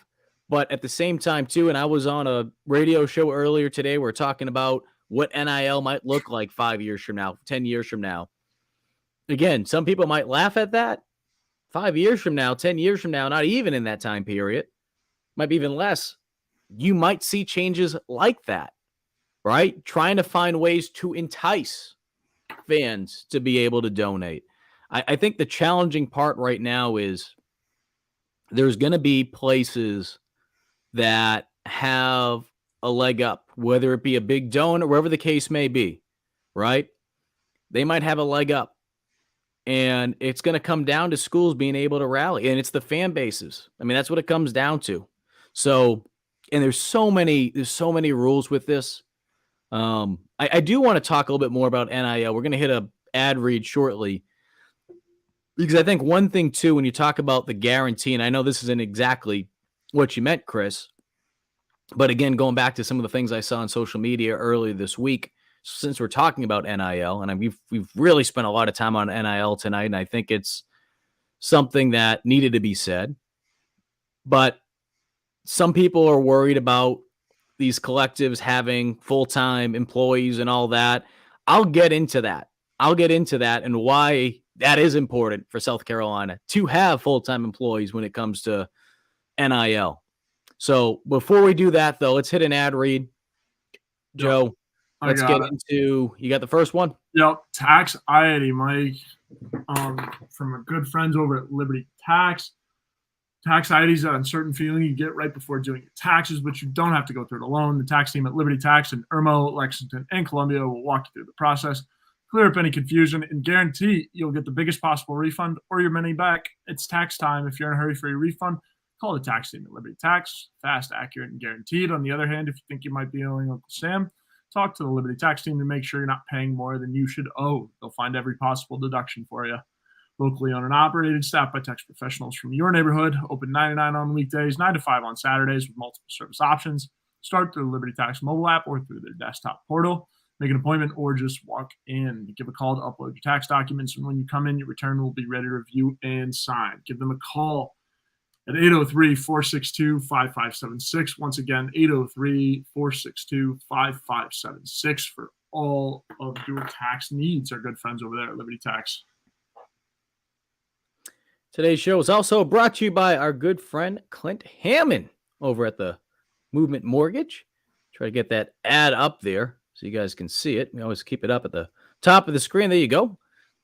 but at the same time too, and I was on a radio show earlier today, we're talking about what NIL might look like 5 years from now, 10 years from now. Again, some people might laugh at that. 5 years from now, 10 years from now, not even in that time period, might be even less. You might see changes like that, right? Trying to find ways to entice fans to be able to donate. I think the challenging part right now is there's going to be places that have a leg up, whether it be a big donor, wherever the case may be, right? They might have a leg up. And it's going to come down to schools being able to rally, and it's the fan bases. I mean, that's what it comes down to. So, and there's so many rules with this. I do want to talk a little bit more about NIL. We're going to hit a ad read shortly, because I think one thing too, when you talk about the guarantee, and I know this isn't exactly what you meant, Chris, but again, going back to some of the things I saw on social media earlier this week, since we're talking about NIL, and we've really spent a lot of time on NIL tonight, and I think it's something that needed to be said. But some people are worried about these collectives having full-time employees and all that. I'll get into that. And why that is important for South Carolina to have full-time employees when it comes to NIL. So before we do that, though, let's hit an ad read. Joe, let's get into, you got the first one?
Yep. Taxiety, Mike, from our good friends over at Liberty Tax. Taxiety is that uncertain feeling you get right before doing your taxes, but you don't have to go through it alone. The tax team at Liberty Tax in Irmo, Lexington, and Columbia will walk you through the process, clear up any confusion, and guarantee you'll get the biggest possible refund or your money back. It's tax time. If you're in a hurry for your refund, call the tax team at Liberty Tax. Fast, accurate, and guaranteed. On the other hand, if you think you might be owing Uncle Sam, talk to the Liberty Tax team to make sure you're not paying more than you should owe. They'll find every possible deduction for you. Locally owned and operated, staffed by tax professionals from your neighborhood. Open 9 to 9 on weekdays, 9 to 5 on Saturdays with multiple service options. Start through the Liberty Tax mobile app or through their desktop portal. Make an appointment or just walk in. Give a call to upload your tax documents, and when you come in, your return will be ready to review and sign. Give them a call at 803-462-5576. Once again, 803-462-5576 for all of your tax needs. Our good friends over there at Liberty Tax.
Today's show is also brought to you by our good friend Clint Hammond over at the Movement Mortgage. Try to get that ad up there so you guys can see it. We always keep it up at the top of the screen. There you go.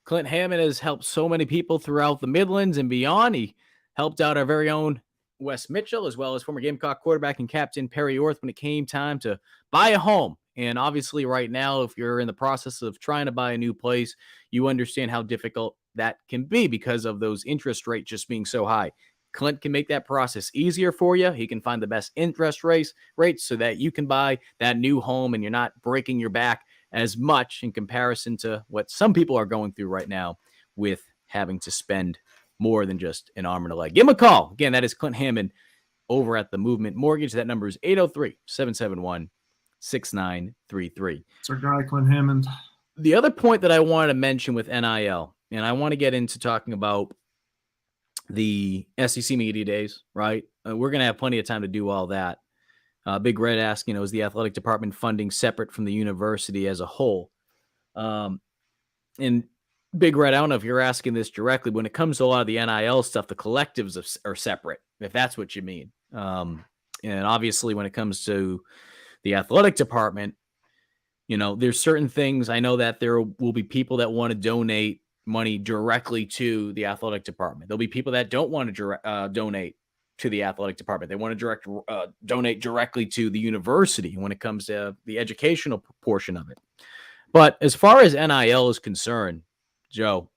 Clint Hammond has helped so many people throughout the Midlands and beyond. He helped out our very own Wes Mitchell, as well as former Gamecock quarterback and captain Perry Orth when it came time to buy a home. And obviously right now, if you're in the process of trying to buy a new place, you understand how difficult that can be because of those interest rates just being so high. Clint can make that process easier for you. He can find the best interest rates so that you can buy that new home and you're not breaking your back as much in comparison to what some people are going through right now with having to spend more than just an arm and a leg. Give him a call. Again, that is Clint Hammond over at the Movement Mortgage. That number is 803-771-6933.
It's our guy, Clint Hammond.
The other point that I wanted to mention with NIL, and I want to get into talking about the SEC Media Days, right? We're going to have plenty of time to do all that. Big Red asking, is the athletic department funding separate from the university as a whole? And Big Red, I don't know if you're asking this directly. When it comes to a lot of the NIL stuff, the collectives are separate, if that's what you mean. And obviously when it comes to the athletic department, there's certain things. I know that there will be people that want to donate money directly to the athletic department. There'll be people that don't want to donate to the athletic department. They want to donate directly to the university when it comes to the educational portion of it. But as far as NIL is concerned, Joe,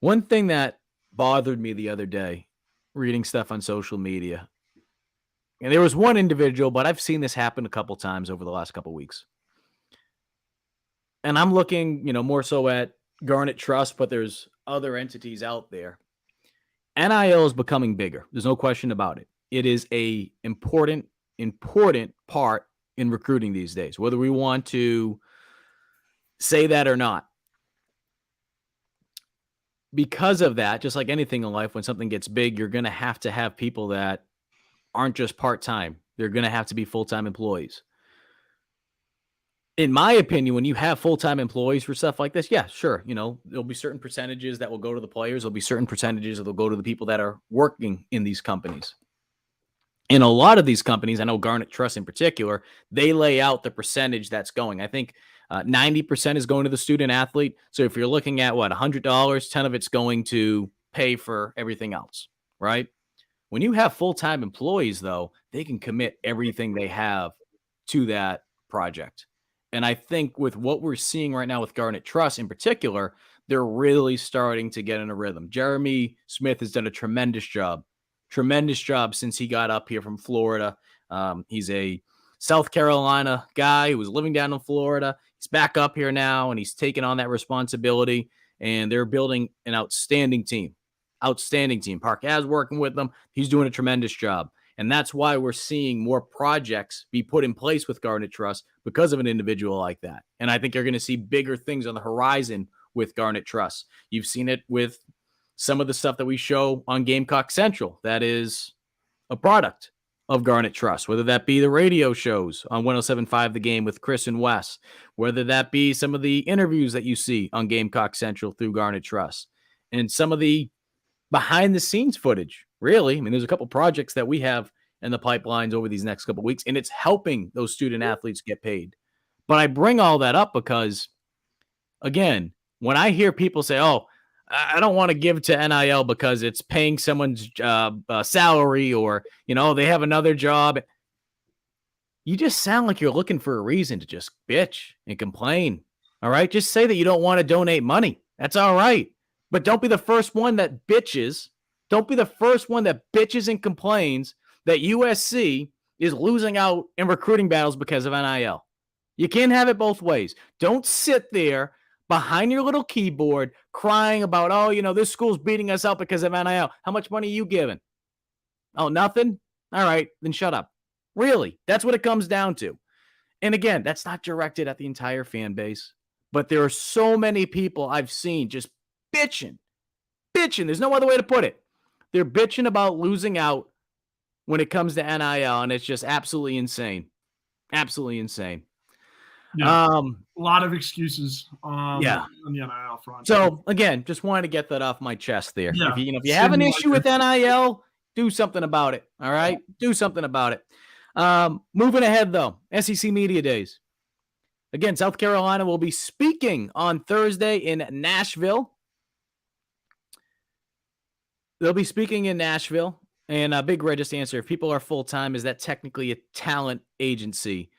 one thing that bothered me the other day, reading stuff on social media, and there was one individual, but I've seen this happen a couple times over the last couple weeks. And I'm looking, more so at Garnet Trust, but there's other entities out there. NIL is becoming bigger. There's no question about it. It is a important part in recruiting these days, whether we want to say that or not. Because of that, just like anything in life, when something gets big, you're going to have people that aren't just part-time. They're going to have to be full-time employees. In my opinion, when you have full-time employees for stuff like this, yeah, sure. There'll be certain percentages that will go to the players. There'll be certain percentages that will go to the people that are working in these companies. In a lot of these companies, I know Garnet Trust in particular, they lay out the percentage that's going. I think 90% is going to the student athlete. So if you're looking at $100, 10 of it's going to pay for everything else, right? When you have full-time employees, though, they can commit everything they have to that project. And I think with what we're seeing right now with Garnet Trust in particular, they're really starting to get in a rhythm. Jeremy Smith has done a tremendous job since he got up here from Florida. He's a South Carolina guy who was living down in Florida. He's back up here now, and he's taken on that responsibility, and they're building an outstanding team. Park has working with them. He's doing a tremendous job. And that's why we're seeing more projects be put in place with Garnet Trust because of an individual like that. And I think you're going to see bigger things on the horizon with Garnet Trust. You've seen it with some of the stuff that we show on Gamecock Central that is a product of Garnet Trust, whether that be the radio shows on 107.5 The Game with Chris and Wes, whether that be some of the interviews that you see on Gamecock Central through Garnet Trust, and some of the behind the scenes footage. Really, I mean, there's a couple projects that we have in the pipelines over these next couple of weeks, and it's helping those student athletes get paid. But I bring all that up because, again, when I hear people say, "Oh, I don't want to give to NIL because it's paying someone's salary, or they have another job," you just sound like you're looking for a reason to just bitch and complain. All right, just say that you don't want to donate money. That's all right. But don't be the first one that bitches. Don't be the first one that bitches and complains that USC is losing out in recruiting battles because of NIL. You can't have it both ways. Don't sit there behind your little keyboard crying about, oh, this school's beating us up because of NIL. How much money are you giving? Oh, nothing? All right, then shut up. Really, that's what it comes down to. And again, that's not directed at the entire fan base, but there are so many people I've seen just bitching. There's no other way to put it. They're bitching about losing out when it comes to NIL, and it's just absolutely insane. Absolutely insane.
Yeah, a lot of excuses on the NIL front.
So, again, just wanted to get that off my chest there.
Yeah,
if you have an issue with NIL, do something about it, all right? Do something about it. Moving ahead, though, SEC Media Days. Again, South Carolina will be speaking on Thursday in Nashville. They'll be speaking in Nashville. And Big Red, just answer, if people are full-time, is that technically a talent agency?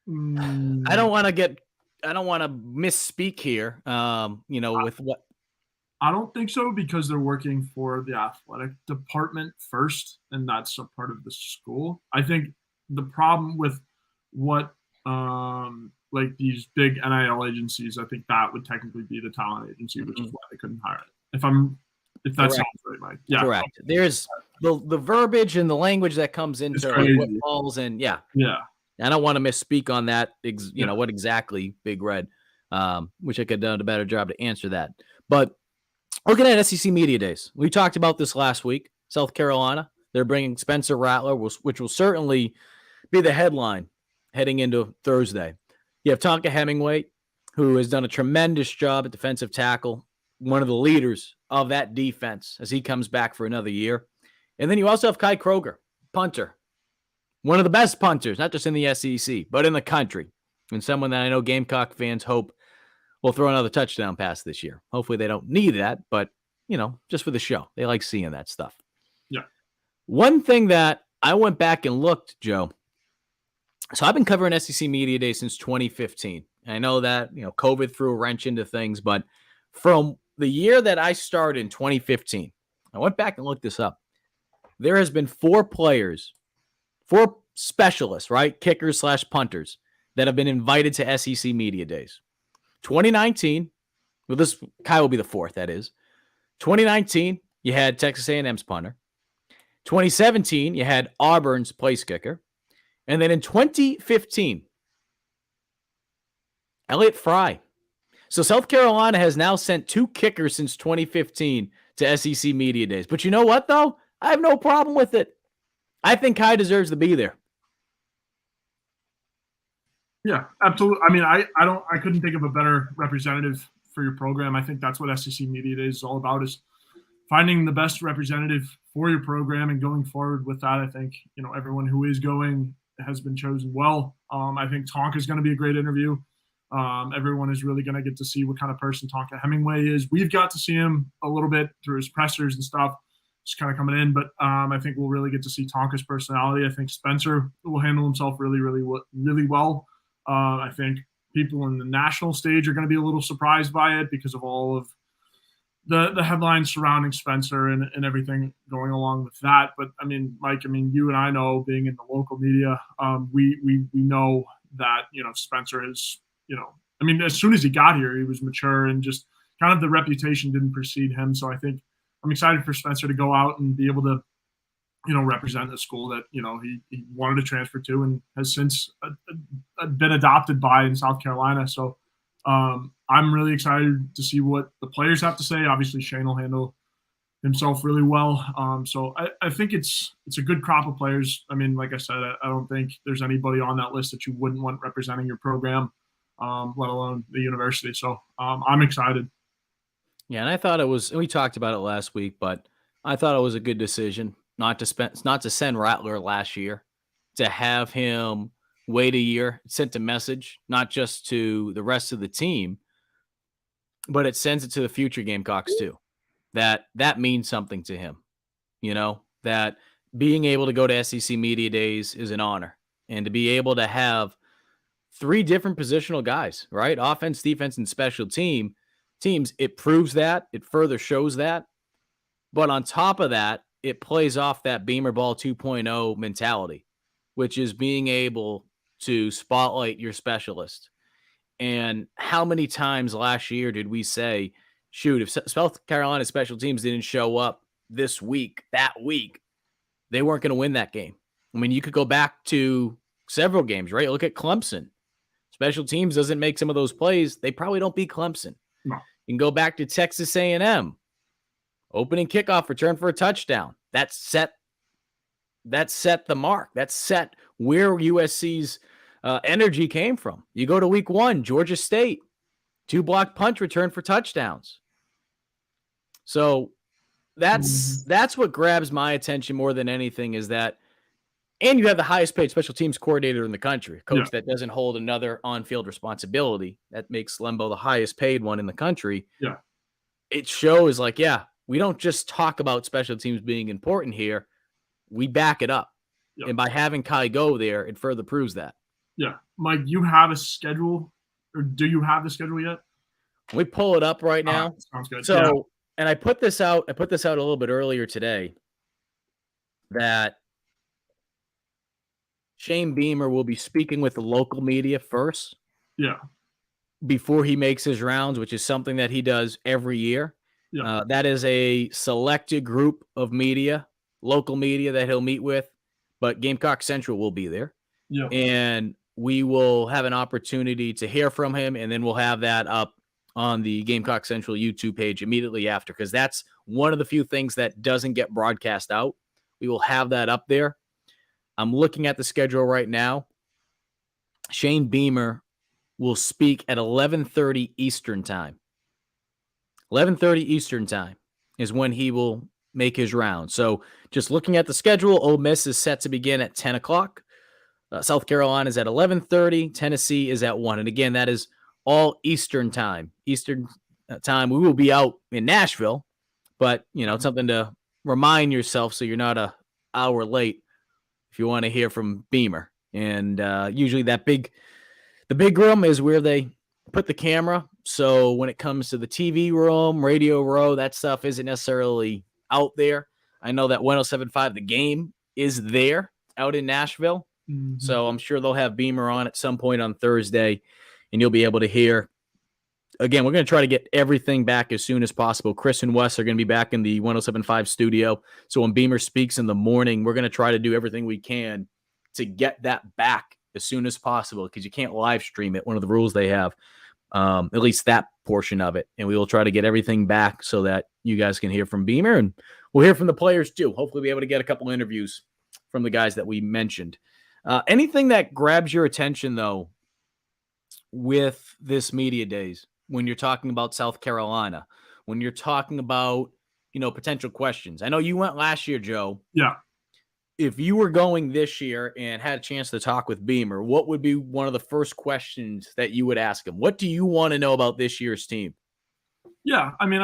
I don't want to misspeak here, with what.
I don't think so, because they're working for the athletic department first, and that's a part of the school. I think the problem with what like these big NIL agencies, I think that would technically be the talent agency, which is why they couldn't hire it. If that sounds right, Mike. Yeah. Correct.
There's the verbiage and the language that comes into what falls in. Yeah. I don't want to misspeak on that. What exactly, Big Red. Wish I could have done a better job to answer that. But looking at SEC Media Days, we talked about this last week. South Carolina, they're bringing Spencer Rattler, which will certainly be the headline heading into Thursday. You have Tonka Hemingway, who has done a tremendous job at defensive tackle, one of the leaders of that defense as he comes back for another year. And then you also have Kai Kroger, punter, one of the best punters, not just in the SEC, but in the country, and someone that I know Gamecock fans hope will throw another touchdown pass this year. Hopefully they don't need that, but, just for the show. They like seeing that stuff.
Yeah.
One thing that I went back and looked, Joe, so I've been covering SEC Media Day since 2015. I know that, COVID threw a wrench into things, but from the year that I started in 2015, I went back and looked this up. There has been 4 specialists, right? Kickers / punters that have been invited to SEC Media Days. 2019, well, this Kai will be the 4th, that is. 2019, you had Texas A&M's punter. 2017, you had Auburn's place kicker. And then in 2015, Elliott Fry. So South Carolina has now sent 2 kickers since 2015 to SEC Media Days. But you know what, though? I have no problem with it. I think Kai deserves to be there.
Yeah, absolutely. I mean, I couldn't think of a better representative for your program. I think that's what SEC Media Days is all about, is finding the best representative for your program and going forward with that. I think, everyone who is going has been chosen well. I think Tonka is going to be a great interview. Everyone is really going to get to see what kind of person Tonka Hemingway is. We've got to see him a little bit through his pressers and stuff, just kind of coming in. But I think we'll really get to see Tonka's personality. I think Spencer will handle himself really, really, really well. I think people in the national stage are going to be a little surprised by it because of all of the headlines surrounding Spencer and everything going along with that. But I mean, Mike, I mean, you and I know, being in the local media, we know that, Spencer is, I mean, as soon as he got here, he was mature, and just kind of the reputation didn't precede him. So I think I'm excited for Spencer to go out and be able to, represent the school that, he wanted to transfer to and has since been adopted by in South Carolina. So I'm really excited to see what the players have to say. Obviously, Shane will handle himself really well. So I think it's a good crop of players. I mean, like I said, I don't think there's anybody on that list that you wouldn't want representing your program, let alone the university. So I'm excited.
Yeah, and I thought it was. We talked about it last week, but I thought it was a good decision not to send Rattler last year, to have him wait a year. It sent a message not just to the rest of the team, but it sends it to the future Gamecocks too. That means something to him. That being able to go to SEC Media Days is an honor, and to be able to have 3 different positional guys, right? Offense, defense, and special teams, it proves that. It further shows that. But on top of that, it plays off that Beamer Ball 2.0 mentality, which is being able to spotlight your specialist. And how many times last year did we say, shoot, if South Carolina special teams didn't show up that week, they weren't going to win that game. I mean, you could go back to several games, right? Look at Clemson. Special teams doesn't make some of those plays, they probably don't beat Clemson.
No.
You can go back to Texas A&M. Opening kickoff return for a touchdown. That set the mark. That set where USC's energy came from. You go to week 1, Georgia State, 2 block punch return for touchdowns. So that's what grabs my attention more than anything, is that, and you have the highest paid special teams coordinator in the country, coach that doesn't hold another on-field responsibility. That makes Lembo the highest paid one in the country.
Yeah.
It shows like, we don't just talk about special teams being important here. We back it up. Yeah. And by having Kai go there, it further proves that.
Yeah. Mike, you have a schedule, or do you have the schedule yet?
We pull it up right now.
Sounds good.
So, and I put this out a little bit earlier today, that Shane Beamer will be speaking with the local media first.
Yeah.
Before he makes his rounds, which is something that he does every year. Yeah. That is a selected group of media, local media, that he'll meet with, but Gamecock Central will be there.
Yeah.
And we will have an opportunity to hear from him, and then we'll have that up on the Gamecock Central YouTube page immediately after, because that's one of the few things that doesn't get broadcast out. We will have that up there. I'm looking at the schedule right now. Shane Beamer will speak at 11:30 Eastern time. 11:30 Eastern time is when he will make his round. So just looking at the schedule, Ole Miss is set to begin at 10 o'clock. South Carolina is at 11:30. Tennessee is at 1. And again, that is all Eastern time. Eastern time. We will be out in Nashville, but, something to remind yourself so you're not an hour late if you want to hear from Beamer. And usually the big room is where they put the camera. So when it comes to the TV room, radio row, that stuff isn't necessarily out there. I know that 107.5 The Game is there out in Nashville. Mm-hmm. So I'm sure they'll have Beamer on at some point on Thursday, and you'll be able to hear. Again, we're going to try to get everything back as soon as possible. Chris and Wes are going to be back in the 107.5 studio. So when Beamer speaks in the morning, we're going to try to do everything we can to get that back as soon as possible, because you can't live stream it. One of the rules they have. At least that portion of it. And we will try to get everything back so that you guys can hear from Beamer, and we'll hear from the players too. Hopefully be able to get a couple interviews from the guys that we mentioned. Anything that grabs your attention, though, with this media days, when you're talking about South Carolina, when you're talking about, potential questions? I know you went last year, Joe.
Yeah.
If you were going this year and had a chance to talk with Beamer, what would be one of the first questions that you would ask him? What do you want to know about this year's team?
Yeah, I mean,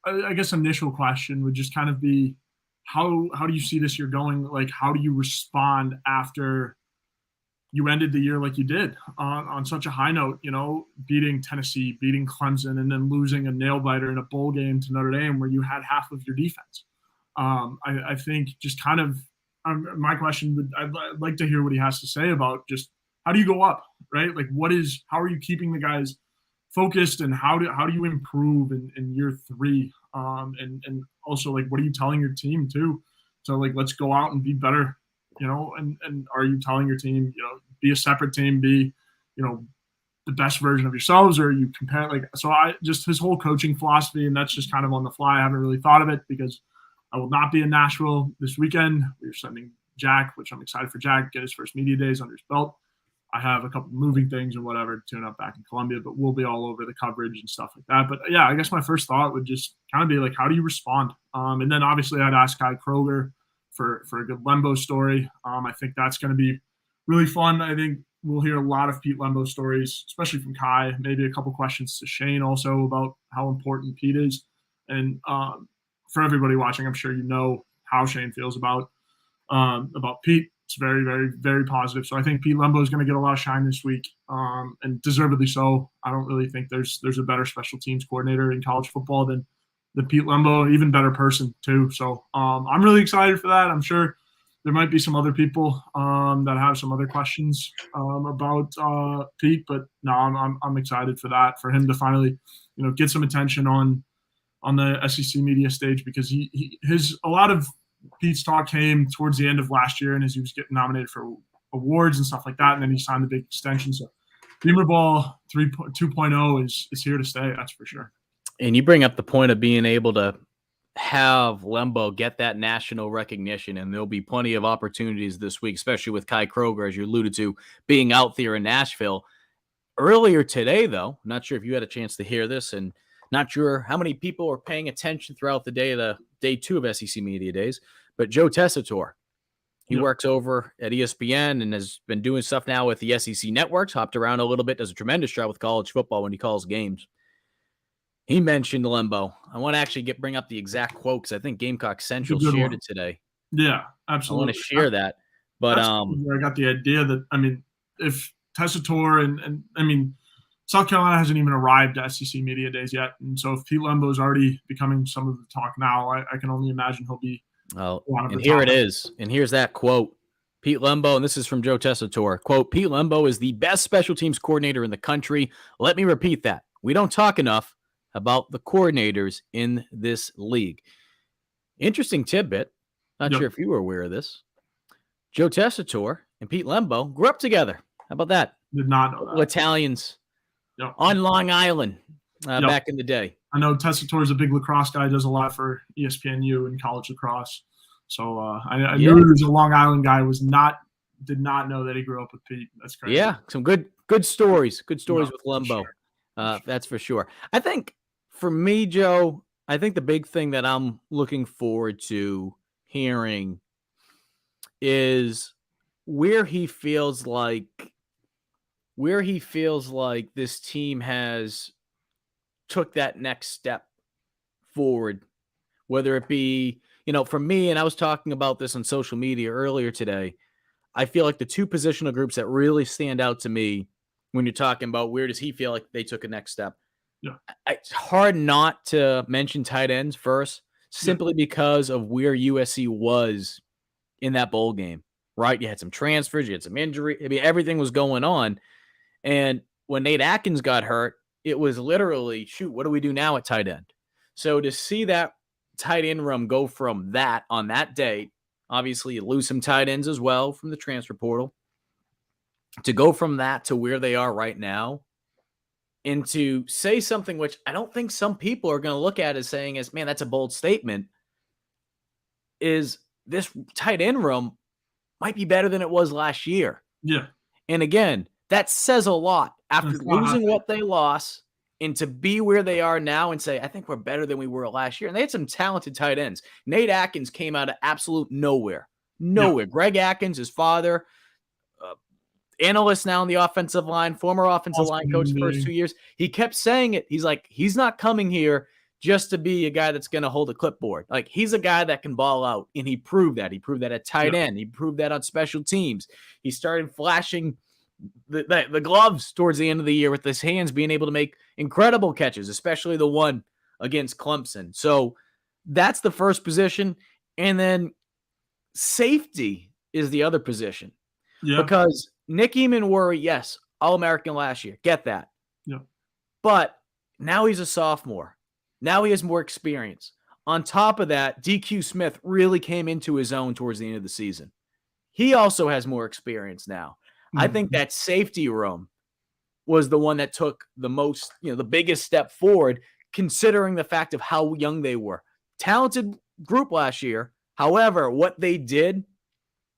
I guess initial question would just kind of be, how do you see this year going? Like, how do you respond after you ended the year like you did on such a high note, beating Tennessee, beating Clemson, and then losing a nail biter in a bowl game to Notre Dame where you had half of your defense. I think just kind of my question I'd like to hear what he has to say about just how do you go up, right? Like how are you keeping the guys focused, and how do you improve in year 3? And also, like, what are you telling your team too? So, like, let's go out and be better, and are you telling your team, be a separate team, be, the best version of yourselves, or you compare, like, so I just his whole coaching philosophy, and that's just kind of on the fly. I haven't really thought of it because I will not be in Nashville this weekend. We're sending Jack, which I'm excited for Jack, get his first media days under his belt. I have a couple moving things or whatever to tune up back in Columbia, but we'll be all over the coverage and stuff like that. But yeah, I guess my first thought would just kind of be like, how do you respond? And then obviously I'd ask Kai Kroger for a good Lembo story. I think that's going to be really fun. I think we'll hear a lot of Pete Lembo stories, especially from Kai, maybe a couple questions to Shane also about how important Pete is. And for everybody watching, I'm sure you know how Shane feels about Pete. It's very, very, very positive. So I think Pete Lembo is going to get a lot of shine this week, and deservedly so. I don't really think there's a better special teams coordinator in college football than Pete Lembo, even better person too. So I'm really excited for that. I'm sure there might be some other people that have some other questions about Pete, but no, I'm excited for that, for him to finally, get some attention on the SEC media stage, because a lot of Pete's talk came towards the end of last year, and as he was getting nominated for awards and stuff like that, and then he signed the big extension. So Beamer Ball 2.0 is here to stay, that's for sure.
And you bring up the point of being able to have Lembo get that national recognition, and there'll be plenty of opportunities this week, especially with Kai Kroger, as you alluded to, being out there in Nashville. Earlier today, though, not sure if you had a chance to hear this, and not sure how many people are paying attention throughout the day 2 of SEC Media Days, but Joe Tessitore, he works over at ESPN and has been doing stuff now with the SEC networks, hopped around a little bit, does a tremendous job with college football when he calls games. He mentioned Lembo. I want to actually bring up the exact quote because I think Gamecock Central shared it today.
Yeah, absolutely.
I want to share that. But
where I got the idea that, if Tessitore and South Carolina hasn't even arrived at SEC Media Days yet. And so if Pete Lembo is already becoming some of the talk now, I can only imagine he'll be.
And here it is. And here's that quote. Pete Lembo, and this is from Joe Tessitore, quote, "Pete Lembo is the best special teams coordinator in the country. Let me repeat that. We don't talk enough about the coordinators in this league." Interesting tidbit. Not sure if you were aware of this. Joe Tessitore and Pete Lembo grew up together. How about that?
Did not know that.
Italians on Long Island back in the day.
I know Tessitore is a big lacrosse guy, does a lot for ESPNU and college lacrosse. So I knew he was a Long Island guy. Did not know that he grew up with Pete. That's crazy.
Yeah, some good stories. Good stories with Lembo. Sure. That's for sure. I think for me, Joe, I think the big thing that I'm looking forward to hearing is where he feels like this team has took that next step forward, whether it be, for me, and I was talking about this on social media earlier today, I feel like the 2 positional groups that really stand out to me when you're talking about where does he feel like they took a next step.
Yeah.
It's hard not to mention tight ends first, simply because of where USC was in that bowl game, right? You had some transfers, you had some injury. Everything was going on. And when Nate Atkins got hurt, it was literally, shoot, what do we do now at tight end? So to see that tight end room go from that on that day, obviously you lose some tight ends as well from the transfer portal, to go from that to where they are right now, and to say something which I don't think some people are going to look at as saying as, man, that's a bold statement, is this tight end room might be better than it was last year.
Yeah.
And again, that says a lot after losing what they lost, and to be where they are now and say, I think we're better than we were last year. And they had some talented tight ends. Nate Atkins came out of absolute nowhere. Yeah. Greg Atkins, his father, analyst now on the offensive line, former offensive line coach the first 2 years. He kept saying it. He's like, he's not coming here just to be a guy that's going to hold a clipboard. Like, he's a guy that can ball out, and he proved that. He proved that at tight end. He proved that on special teams. He started flashing the gloves towards the end of the year with his hands, being able to make incredible catches, especially the one against Clemson. So that's the first position. And then safety is the other position.
Yeah.
Because Nick Eamon, yes, All-American last year. Get that.
Yeah.
But now he's a sophomore. Now he has more experience. On top of that, DQ Smith really came into his own towards the end of the season. He also has more experience now. I think that safety room was the one that took the most, the biggest step forward, considering the fact of how young they were. Talented group last year. However, what they did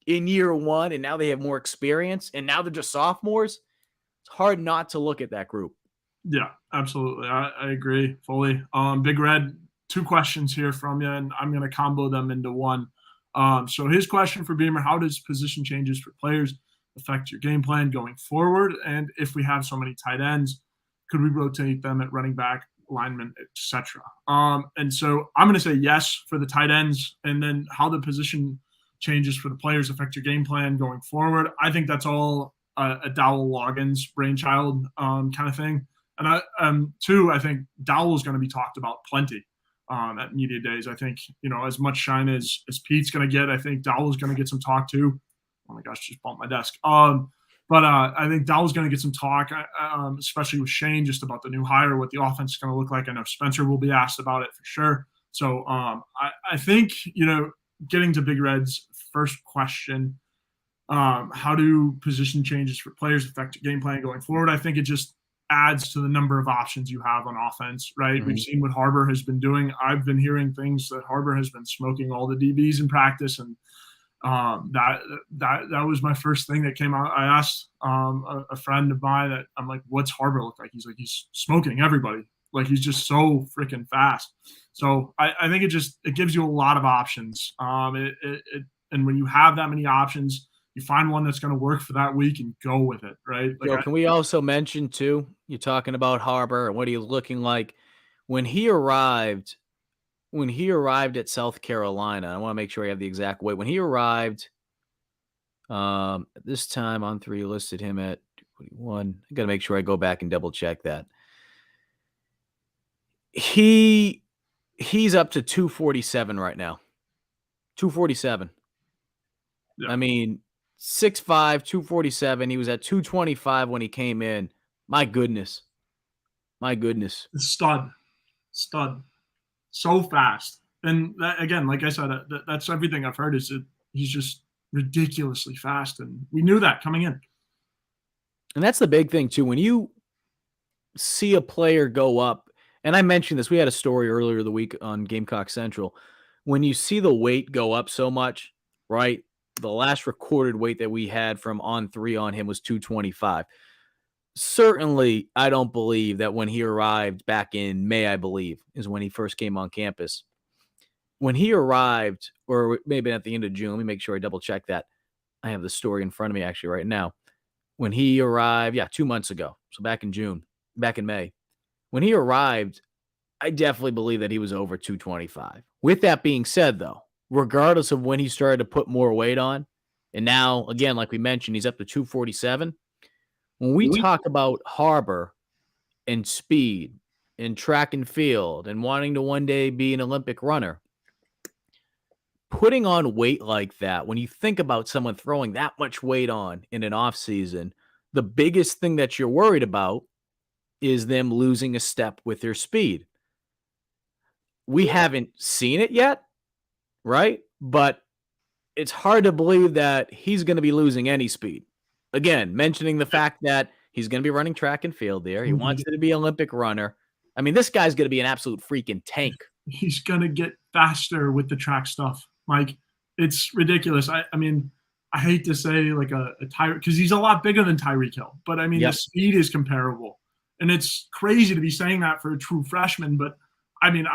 in year one, and now they have more experience, and now they're just sophomores, it's hard not to look at that group.
Yeah, absolutely. I agree fully. Big Red, 2 questions here from you, and I'm going to combo them into one. So his question for Beamer: how does position changes for players affect your game plan going forward? And if we have so many tight ends, could we rotate them at running back, lineman, etc.? And so I'm going to say yes for the tight ends, and then how the position changes for the players affect your game plan going forward. I think that's all a Dowell Loggins brainchild kind of thing. And I think Dowell is going to be talked about plenty at media days. I think, as much shine as Pete's going to get, I think Dowell is going to get some talk too. Oh my gosh, just bumped my desk. But I think Dowell's going to get some talk, especially with Shane, just about the new hire, what the offense is going to look like. I know Spencer will be asked about it for sure. So I think, getting to Big Red's first question, how do position changes for players affect your game plan going forward? I think it just adds to the number of options you have on offense, right? Mm-hmm. We've seen what Harbor has been doing. I've been hearing things that Harbor has been smoking all the DBs in practice, and that was my first thing that came out. I asked a friend of mine that I'm like, what's Harbor look like? He's like, he's smoking everybody. Like, he's just so freaking fast. So I think it gives you a lot of options. And when you have that many options, you find one that's going to work for that week and go with it, right?
Like, can we also mention too, you're talking about Harbor and what he's looking like when he arrived at South Carolina. I want to make sure I have the exact weight. When he arrived, this time on 3 listed him at 241. I got to make sure I go back and double check that. He's up to 247 right now. 247. Yeah. I mean, 6'5", 247. He was at 225 when he came in. My goodness.
Stud. So fast. And that, again, like I said, that's everything I've heard, is that he's just ridiculously fast. And we knew that coming in.
And that's the big thing, too. When you see a player go up, and I mentioned this, we had a story earlier the week on Gamecock Central. When you see the weight go up so much, right? The last recorded weight that we had from on 3 on him was 225. Certainly, I don't believe that when he arrived back in May, I believe, is when he first came on campus. When he arrived, or maybe at the end of June, let me make sure I double check that. I have the story in front of me actually right now. When he arrived, 2 months ago, so back in May. When he arrived, I definitely believe that he was over 225. With that being said, though, regardless of when he started to put more weight on, and now, again, like we mentioned, he's up to 247. When we talk about Harbor and speed and track and field and wanting to one day be an Olympic runner, putting on weight like that, when you think about someone throwing that much weight on in an off season, the biggest thing that you're worried about is them losing a step with their speed. We haven't seen it yet, right? But it's hard to believe that he's going to be losing any speed. Again, mentioning the fact that he's going to be running track and field there. He wants to be an Olympic runner. I mean, this guy's going to be an absolute freaking tank.
He's going to get faster with the track stuff, Mike. It's ridiculous. I mean, I hate to say like a Tyreek, because he's a lot bigger than Tyreek Hill. But, I mean, The speed is comparable. And it's crazy to be saying that for a true freshman. But, I mean,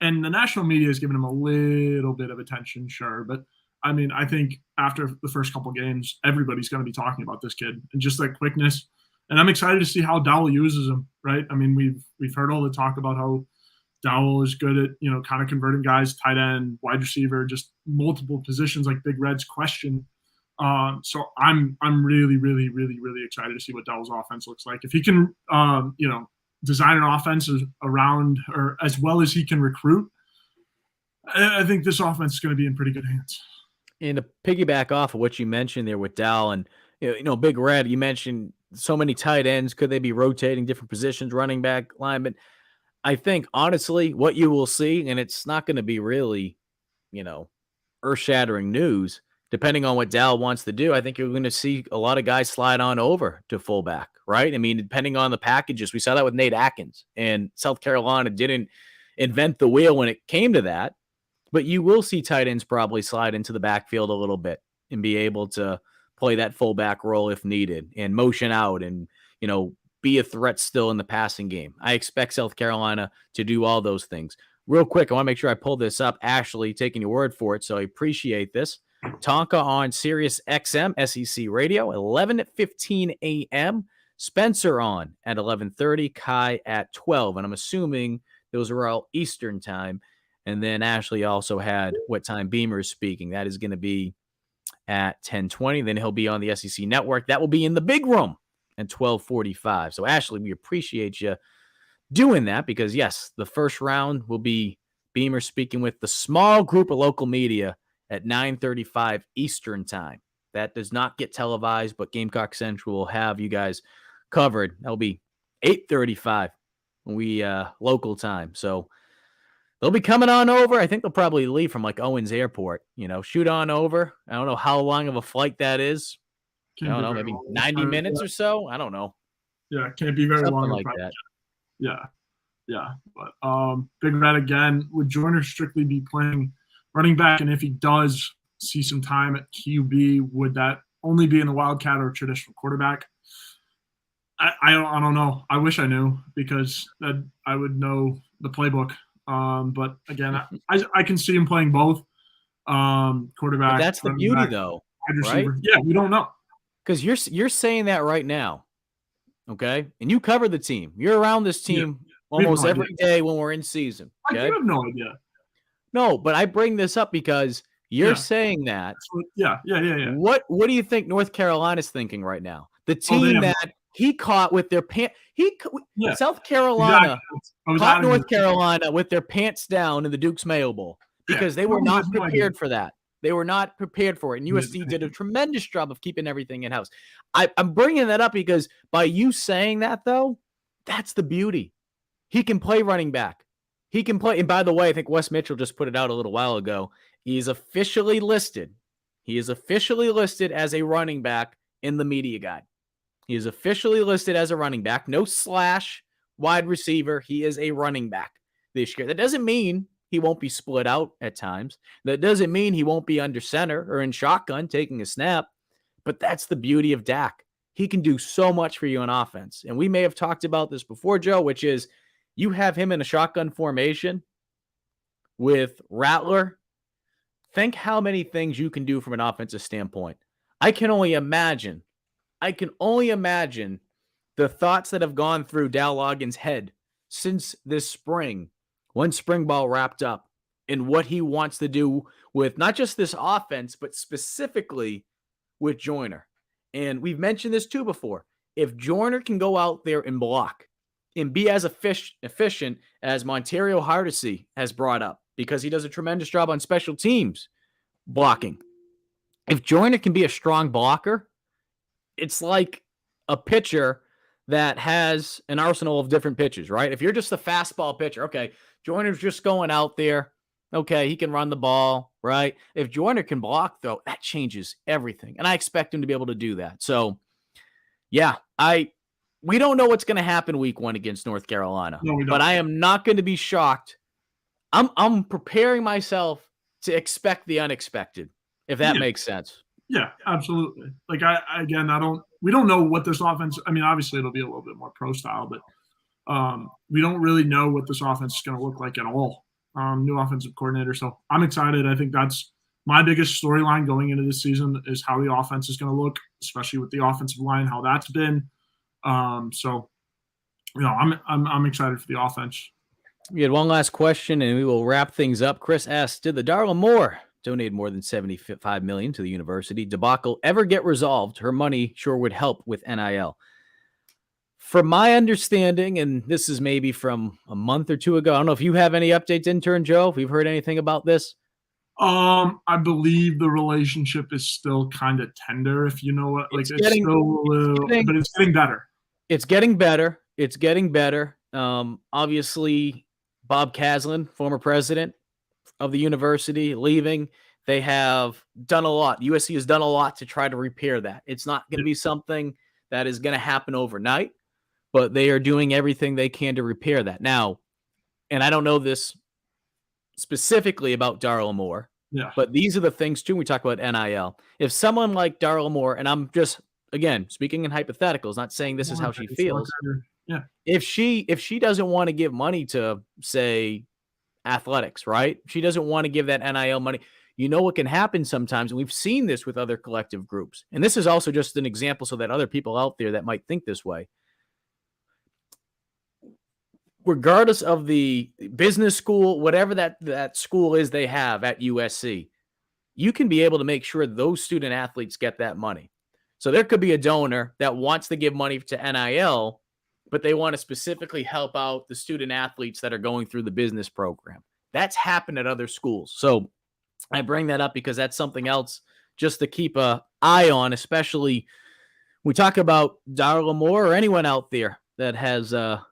and the national media has given him a little bit of attention, sure. But, I mean, I think after the first couple games, everybody's going to be talking about this kid and just that quickness. And I'm excited to see how Dowell uses him, right? I mean, we've heard all the talk about how Dowell is good at, kind of converting guys, tight end, wide receiver, just multiple positions like Big Red's question. So I'm really, really, really, really excited to see what Dowell's offense looks like. If he can, design an offense around or as well as he can recruit, I think this offense is going to be in pretty good hands.
And to piggyback off of what you mentioned there with Dowell and, Big Red, you mentioned so many tight ends. Could they be rotating different positions, running back, lineman? I think, honestly, what you will see, and it's not going to be really, earth-shattering news, depending on what Dowell wants to do, I think you're going to see a lot of guys slide on over to fullback, right? I mean, depending on the packages, we saw that with Nate Atkins, and South Carolina didn't invent the wheel when it came to that, but you will see tight ends probably slide into the backfield a little bit and be able to play that fullback role if needed and motion out and, be a threat still in the passing game. I expect South Carolina to do all those things. Real quick, I want to make sure I pull this up. Ashley, taking your word for it, so I appreciate this. Tonka on Sirius XM, SEC Radio, 11:15 a.m. Spencer on at 11:30, Kai at 12. And I'm assuming those are all Eastern time. And then Ashley also had what time Beamer is speaking. That is going to be at 10:20. Then he'll be on the SEC Network. That will be in the big room at 12:45. So, Ashley, we appreciate you doing that because, yes, the first round will be Beamer speaking with the small group of local media at 9:35 Eastern time. That does not get televised, but Gamecock Central will have you guys covered. That'll be 8:35 when we local time. So they'll be coming on over. I think they'll probably leave from like Owens Airport, shoot on over. I don't know how long of a flight that is. I don't know, maybe 90 minutes or so. I don't know.
Yeah, can't be very
Something
long.
like that.
Yeah. But Big Red again, would Joyner strictly be playing running back? And if he does see some time at QB, would that only be in the Wildcat or traditional quarterback? I don't know. I wish I knew because I would know the playbook. But again, I can see him playing both quarterback.
But that's the beauty,
back,
though,
wide receiver.
right?
Yeah, we don't know.
Because you're saying that right now, okay? And you cover the team. You're around this team almost every day when we're in season. Okay?
I have no idea.
No, but I bring this up because you're saying that.
Yeah.
What do you think North Carolina's thinking right now? The team that he caught with their pants. South Carolina caught North Carolina with their pants down in the Duke's Mayo Bowl because they were not prepared for that. They were not prepared for it. And USC did a tremendous job of keeping everything in-house. I'm bringing that up because by you saying that, though, that's the beauty. He can play running back. He can play. And by the way, I think Wes Mitchell just put it out a little while ago. He is officially listed. He is officially listed as a running back in the media guide. He is officially listed as a running back. No slash wide receiver. He is a running back this year. That doesn't mean he won't be split out at times. That doesn't mean he won't be under center or in shotgun taking a snap. But that's the beauty of Dak. He can do so much for you on offense. And we may have talked about this before, Joe, which is you have him in a shotgun formation with Rattler. Think how many things you can do from an offensive standpoint. I can only imagine the thoughts that have gone through Dal Loggins' head since this spring, when spring ball wrapped up, and what he wants to do with not just this offense, but specifically with Joyner. And we've mentioned this too before. If Joyner can go out there and block and be as efficient as Montario Hardesty has brought up, because he does a tremendous job on special teams blocking. If Joyner can be a strong blocker, it's like a pitcher that has an arsenal of different pitches, right? If you're just a fastball pitcher, okay, Joyner's just going out there. Okay, he can run the ball, right? If Joyner can block, though, that changes everything. And I expect him to be able to do that. So, yeah, we don't know what's going to happen week 1 against North Carolina.
No, we don't.
But I am not going to be shocked. I'm preparing myself to expect the unexpected, if that makes sense.
Yeah, absolutely. Like we don't know what this offense, I mean, obviously it'll be a little bit more pro style, but we don't really know what this offense is going to look like at all. New offensive coordinator. So I'm excited. I think that's my biggest storyline going into this season is how the offense is going to look, especially with the offensive line, how that's been. So, I'm excited for the offense.
We had one last question, and we will wrap things up. Chris asks, did the Darla Moore donate more than $75 million to the university debacle ever get resolved? Her money sure would help with NIL. From my understanding, and this is maybe from a month or two ago, I don't know if you have any updates, Intern Joe, if we've heard anything about this.
I believe the relationship is still kind of tender, if you know what, like it's still a little, but it's getting better.
It's getting better. It's getting better. Obviously, Bob Caslin, former president of the university, leaving. They have done a lot. USC has done a lot to try to repair that. It's not going to be something that is going to happen overnight, but they are doing everything they can to repair that. Now, and I don't know this specifically about Darla Moore, but these are the things, too, when we talk about NIL. If someone like Darla Moore, and I'm just, again, speaking in hypotheticals, not saying this is how she feels.
Yeah.
If she doesn't want to give money to, say, athletics, right? She doesn't want to give that NIL money. You know what can happen sometimes, and we've seen this with other collective groups. And this is also just an example so that other people out there that might think this way. Regardless of the business school, whatever that school is they have at USC, you can be able to make sure those student athletes get that money. So there could be a donor that wants to give money to NIL, but they want to specifically help out the student athletes that are going through the business program. That's happened at other schools. So I bring that up because that's something else just to keep an eye on, especially when we talk about Darla Moore or anyone out there that has a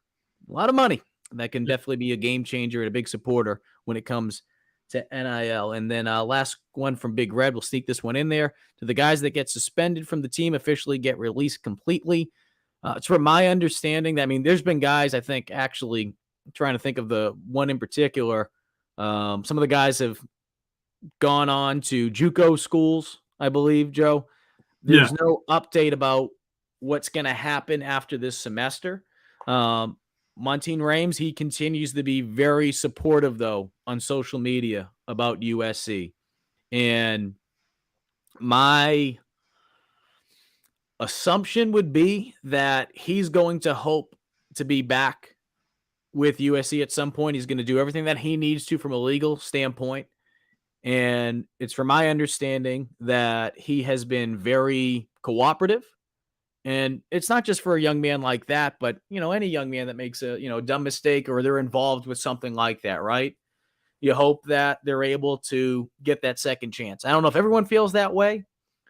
lot of money. That can definitely be a game changer and a big supporter when it comes to NIL. And then last one from Big Red, we'll sneak this one in there. To the guys that get suspended from the team officially get released completely. It's from my understanding that, I mean, there's been guys, I think, actually trying to think of the one in particular. Some of the guys have gone on to JUCO schools, I believe, Joe. There's no update about what's going to happen after this semester. Montine Rames, he continues to be very supportive, though, on social media about USC. And my assumption would be that he's going to hope to be back with USC at some point. He's going to do everything that he needs to from a legal standpoint. And it's from my understanding that he has been very cooperative. And it's not just for a young man like that, but, you know, any young man that makes a, dumb mistake or they're involved with something like that, right? You hope that they're able to get that second chance. I don't know if everyone feels that way,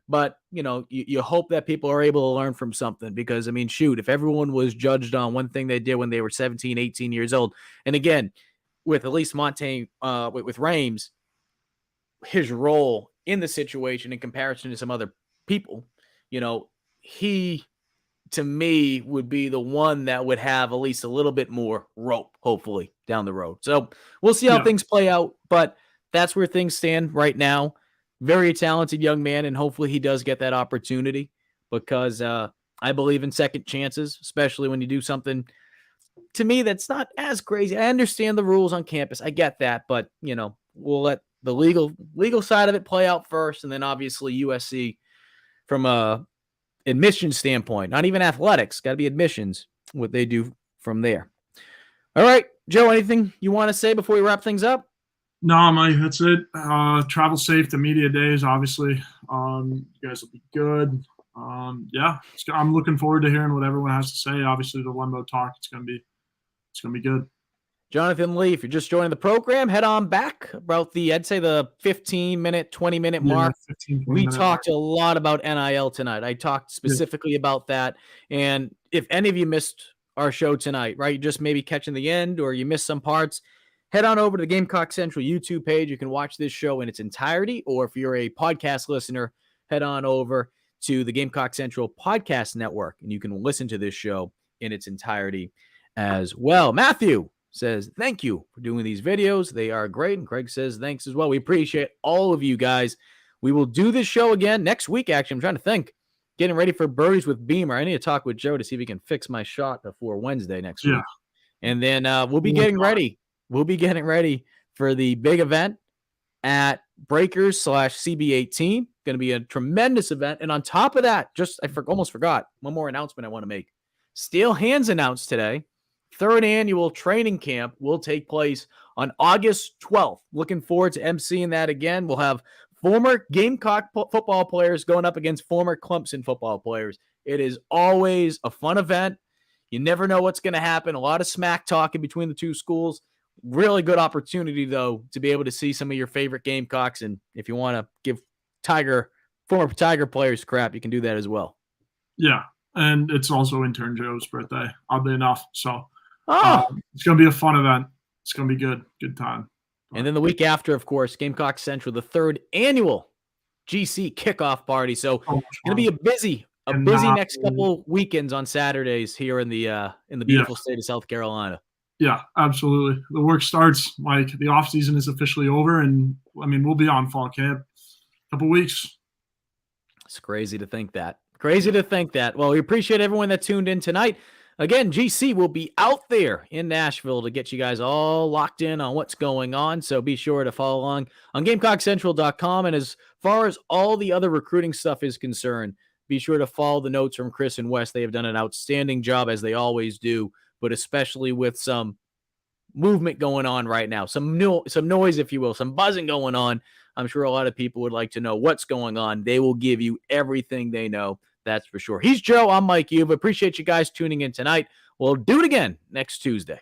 but, you hope that people are able to learn from something because, I mean, shoot, if everyone was judged on one thing they did when they were 17, 18 years old, and again, with at least Montaigne, with Rames, his role in the situation in comparison to some other people, he, to me, would be the one that would have at least a little bit more rope, hopefully, down the road. So we'll see how things play out, but that's where things stand right now. Very talented young man, and hopefully he does get that opportunity because I believe in second chances, especially when you do something, to me, that's not as crazy. I understand the rules on campus. I get that, but, we'll let the legal side of it play out first, and then obviously USC from a admissions standpoint, not even athletics, got to be admissions, what they do from there. All right, Joe, anything you want to say before we wrap things up?
No, Mike, that's it. Travel safe to media days, obviously. You guys will be good. I'm looking forward to hearing what everyone has to say. Obviously, the Lembo talk, it's gonna be good.
Jonathan Lee, if you're just joining the program, head on back about I'd say the 15-minute, 20-minute mark. We talked a lot about NIL tonight. I talked specifically about that. And if any of you missed our show tonight, right, you just maybe catching the end or you missed some parts, head on over to the Gamecock Central YouTube page. You can watch this show in its entirety. Or if you're a podcast listener, head on over to the Gamecock Central Podcast Network, and you can listen to this show in its entirety as well. Matthew says, thank you for doing these videos. They are great. And Craig says, thanks as well. We appreciate all of you guys. We will do this show again next week. Actually, I'm trying to think. Getting ready for Birdies with Beamer. I need to talk with Joe to see if he can fix my shot before Wednesday next week. And then we'll be getting ready. We'll be getting ready for the big event at Breakers/CB18. Going to be a tremendous event. And on top of that, I almost forgot one more announcement I want to make. Steel Hands announced today third annual training camp will take place on August 12th. Looking forward to emceeing that again. We'll have former Gamecock football players going up against former Clemson football players. It is always a fun event. You never know what's going to happen. A lot of smack talking between the two schools. Really good opportunity, though, to be able to see some of your favorite Gamecocks. And if you want to give former Tiger players crap, you can do that as well.
Yeah, and it's also Intern Joe's birthday, oddly enough. So
Oh,
it's going to be a fun event. It's going to be good. Good time.
and then the week after, of course, Gamecock Central, the third annual GC kickoff party. So it's going to be a busy next couple weekends on Saturdays here in the beautiful state of South Carolina.
Yeah, absolutely. The work starts, Mike. The off season is officially over, and I mean we'll be on fall camp a couple weeks.
It's crazy to think that. Well, we appreciate everyone that tuned in tonight. Again, GC will be out there in Nashville to get you guys all locked in on what's going on. So be sure to follow along on GamecockCentral.com. And as far as all the other recruiting stuff is concerned, be sure to follow the notes from Chris and Wes. They have done an outstanding job, as they always do, but especially with some movement going on right now, some noise, if you will, some buzzing going on. I'm sure a lot of people would like to know what's going on. They will give you everything they know. That's for sure. He's Joe. I'm Mike Yuba. Appreciate you guys tuning in tonight. We'll do it again next Tuesday.